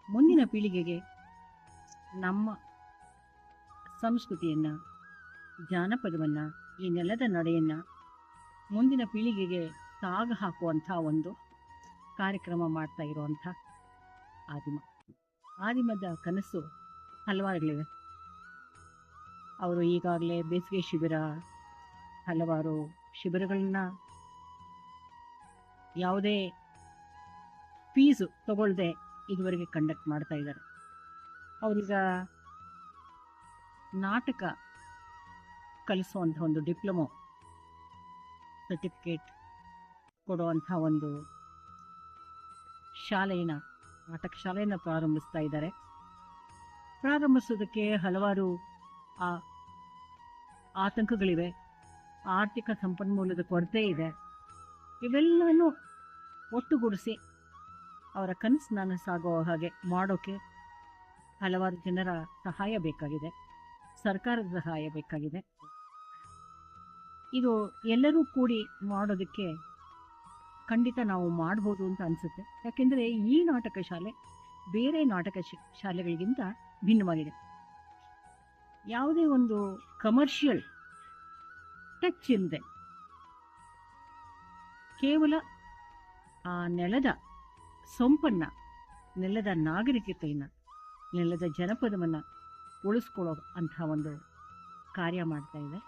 Speaker 4: ಮುಂದಿನ ಪೀಳಿಗೆಗೆ ನಮ್ಮ ಸಂಸ್ಕೃತಿಯನ್ನು, ಜಾನಪದವನ್ನು, ಈ ನೆಲದ ನಡೆಯನ್ನು ಮುಂದಿನ ಪೀಳಿಗೆಗೆ ಸಾಗ ಹಾಕುವಂಥ ಒಂದು ಕಾರ್ಯಕ್ರಮ ಮಾಡ್ತಾ ಇರುವಂಥ ಆದಿಮದ ಕನಸು ಹಲವಾರುಗಳಿವೆ. ಅವರು ಈಗಾಗಲೇ ಬೇಸಿಗೆ ಶಿಬಿರ, ಹಲವಾರು ಶಿಬಿರಗಳನ್ನ ಯಾವುದೇ ಫೀಸು ತಗೊಳ್ಳದೆ ಇದುವರೆಗೆ ಕಂಡಕ್ಟ್ ಮಾಡ್ತಾ ಇದ್ದಾರೆ. ಅವರೀಗ ನಾಟಕ ಕಲಿಸುವಂಥ ಒಂದು ಡಿಪ್ಲೊಮೊ ಸರ್ಟಿಫಿಕೇಟ್ ಕೊಡುವಂಥ ಒಂದು ನಾಟಕ ಶಾಲೆಯನ್ನು ಪ್ರಾರಂಭಿಸ್ತಾ ಇದ್ದಾರೆ. ಪ್ರಾರಂಭಿಸೋದಕ್ಕೆ ಹಲವಾರು ಆತಂಕಗಳಿವೆ. ಆರ್ಥಿಕ ಸಂಪನ್ಮೂಲದ ಕೊರತೆ ಇದೆ. ಇವೆಲ್ಲವನ್ನು ಒಟ್ಟುಗೂಡಿಸಿ ಅವರ ಕನಸನ್ನು ಸಾಗೋ ಹಾಗೆ ಮಾಡೋಕ್ಕೆ ಹಲವಾರು ಜನರ ಸಹಾಯ ಬೇಕಾಗಿದೆ, ಸರ್ಕಾರದ ಸಹಾಯ ಬೇಕಾಗಿದೆ. ಇದು ಎಲ್ಲರೂ ಕೂಡಿ ಮಾಡೋದಕ್ಕೆ ಖಂಡಿತ ನಾವು ಮಾಡ್ಬೋದು ಅಂತ ಅನಿಸುತ್ತೆ. ಯಾಕೆಂದರೆ ಈ ನಾಟಕ ಶಾಲೆ ಬೇರೆ ನಾಟಕ ಶಾಲೆಗಳಿಗಿಂತ ಭಿನ್ನವಾಗಿದೆ. ಯಾವುದೇ ಒಂದು ಕಮರ್ಷಿಯಲ್ ಟಚ್ ಇಲ್ಲದೆ ಕೇವಲ ಆ ನೆಲದ ಸೊಂಪನ್ನು, ನೆಲದ ನಾಗರಿಕತೆಯನ್ನು, ನೆಲದ ಜನಪದವನ್ನು ಉಳಿಸ್ಕೊಳ್ಳೋ ಅಂಥ ಒಂದು ಕಾರ್ಯ ಮಾಡ್ತಾ ಇದೆ.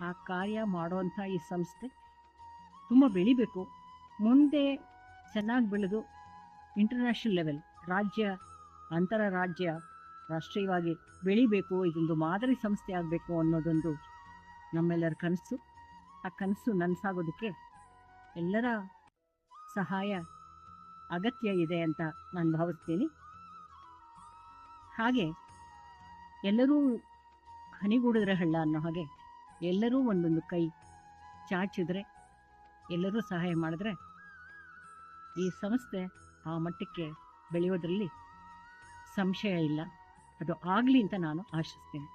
Speaker 4: ಆ ಕಾರ್ಯ ಮಾಡುವಂಥ ಈ ಸಂಸ್ಥೆ ತುಂಬ ಬೆಳಿಬೇಕು. ಮುಂದೆ ಚೆನ್ನಾಗಿ ಬೆಳೆದು ಇಂಟರ್ನ್ಯಾಷನಲ್ ಲೆವೆಲ್, ರಾಜ್ಯ, ಅಂತರರಾಜ್ಯ, ರಾಷ್ಟ್ರೀಯವಾಗಿ ಬೆಳಿಬೇಕು. ಇದೊಂದು ಮಾದರಿ ಸಂಸ್ಥೆ ಆಗಬೇಕು ಅನ್ನೋದೊಂದು ನಮ್ಮೆಲ್ಲರ ಕನಸು. ಆ ಕನಸು ನನಸಾಗೋದಕ್ಕೆ ಎಲ್ಲರ ಸಹಾಯ ಅಗತ್ಯ ಇದೆ ಅಂತ ನಾನು ಭಾವಿಸ್ತೀನಿ. ಹಾಗೆ ಎಲ್ಲರೂ ಹನಿಗೂಡಿದ್ರೆ ಹಳ್ಳ ಅನ್ನೋ ಹಾಗೆ ಎಲ್ಲರೂ ಒಂದೊಂದು ಕೈ ಚಾಚಿದ್ರೆ, ಎಲ್ಲರೂ ಸಹಾಯ ಮಾಡಿದ್ರೆ ಈ ಸಂಸ್ಥೆ ಆ ಮಟ್ಟಕ್ಕೆ ಬೆಳೆಯೋದ್ರಲ್ಲಿ ಸಂಶಯ ಇಲ್ಲ. ಅದು ಆಗಲಿ ಅಂತ ನಾನು ಆಶಿಸ್ತೇನೆ.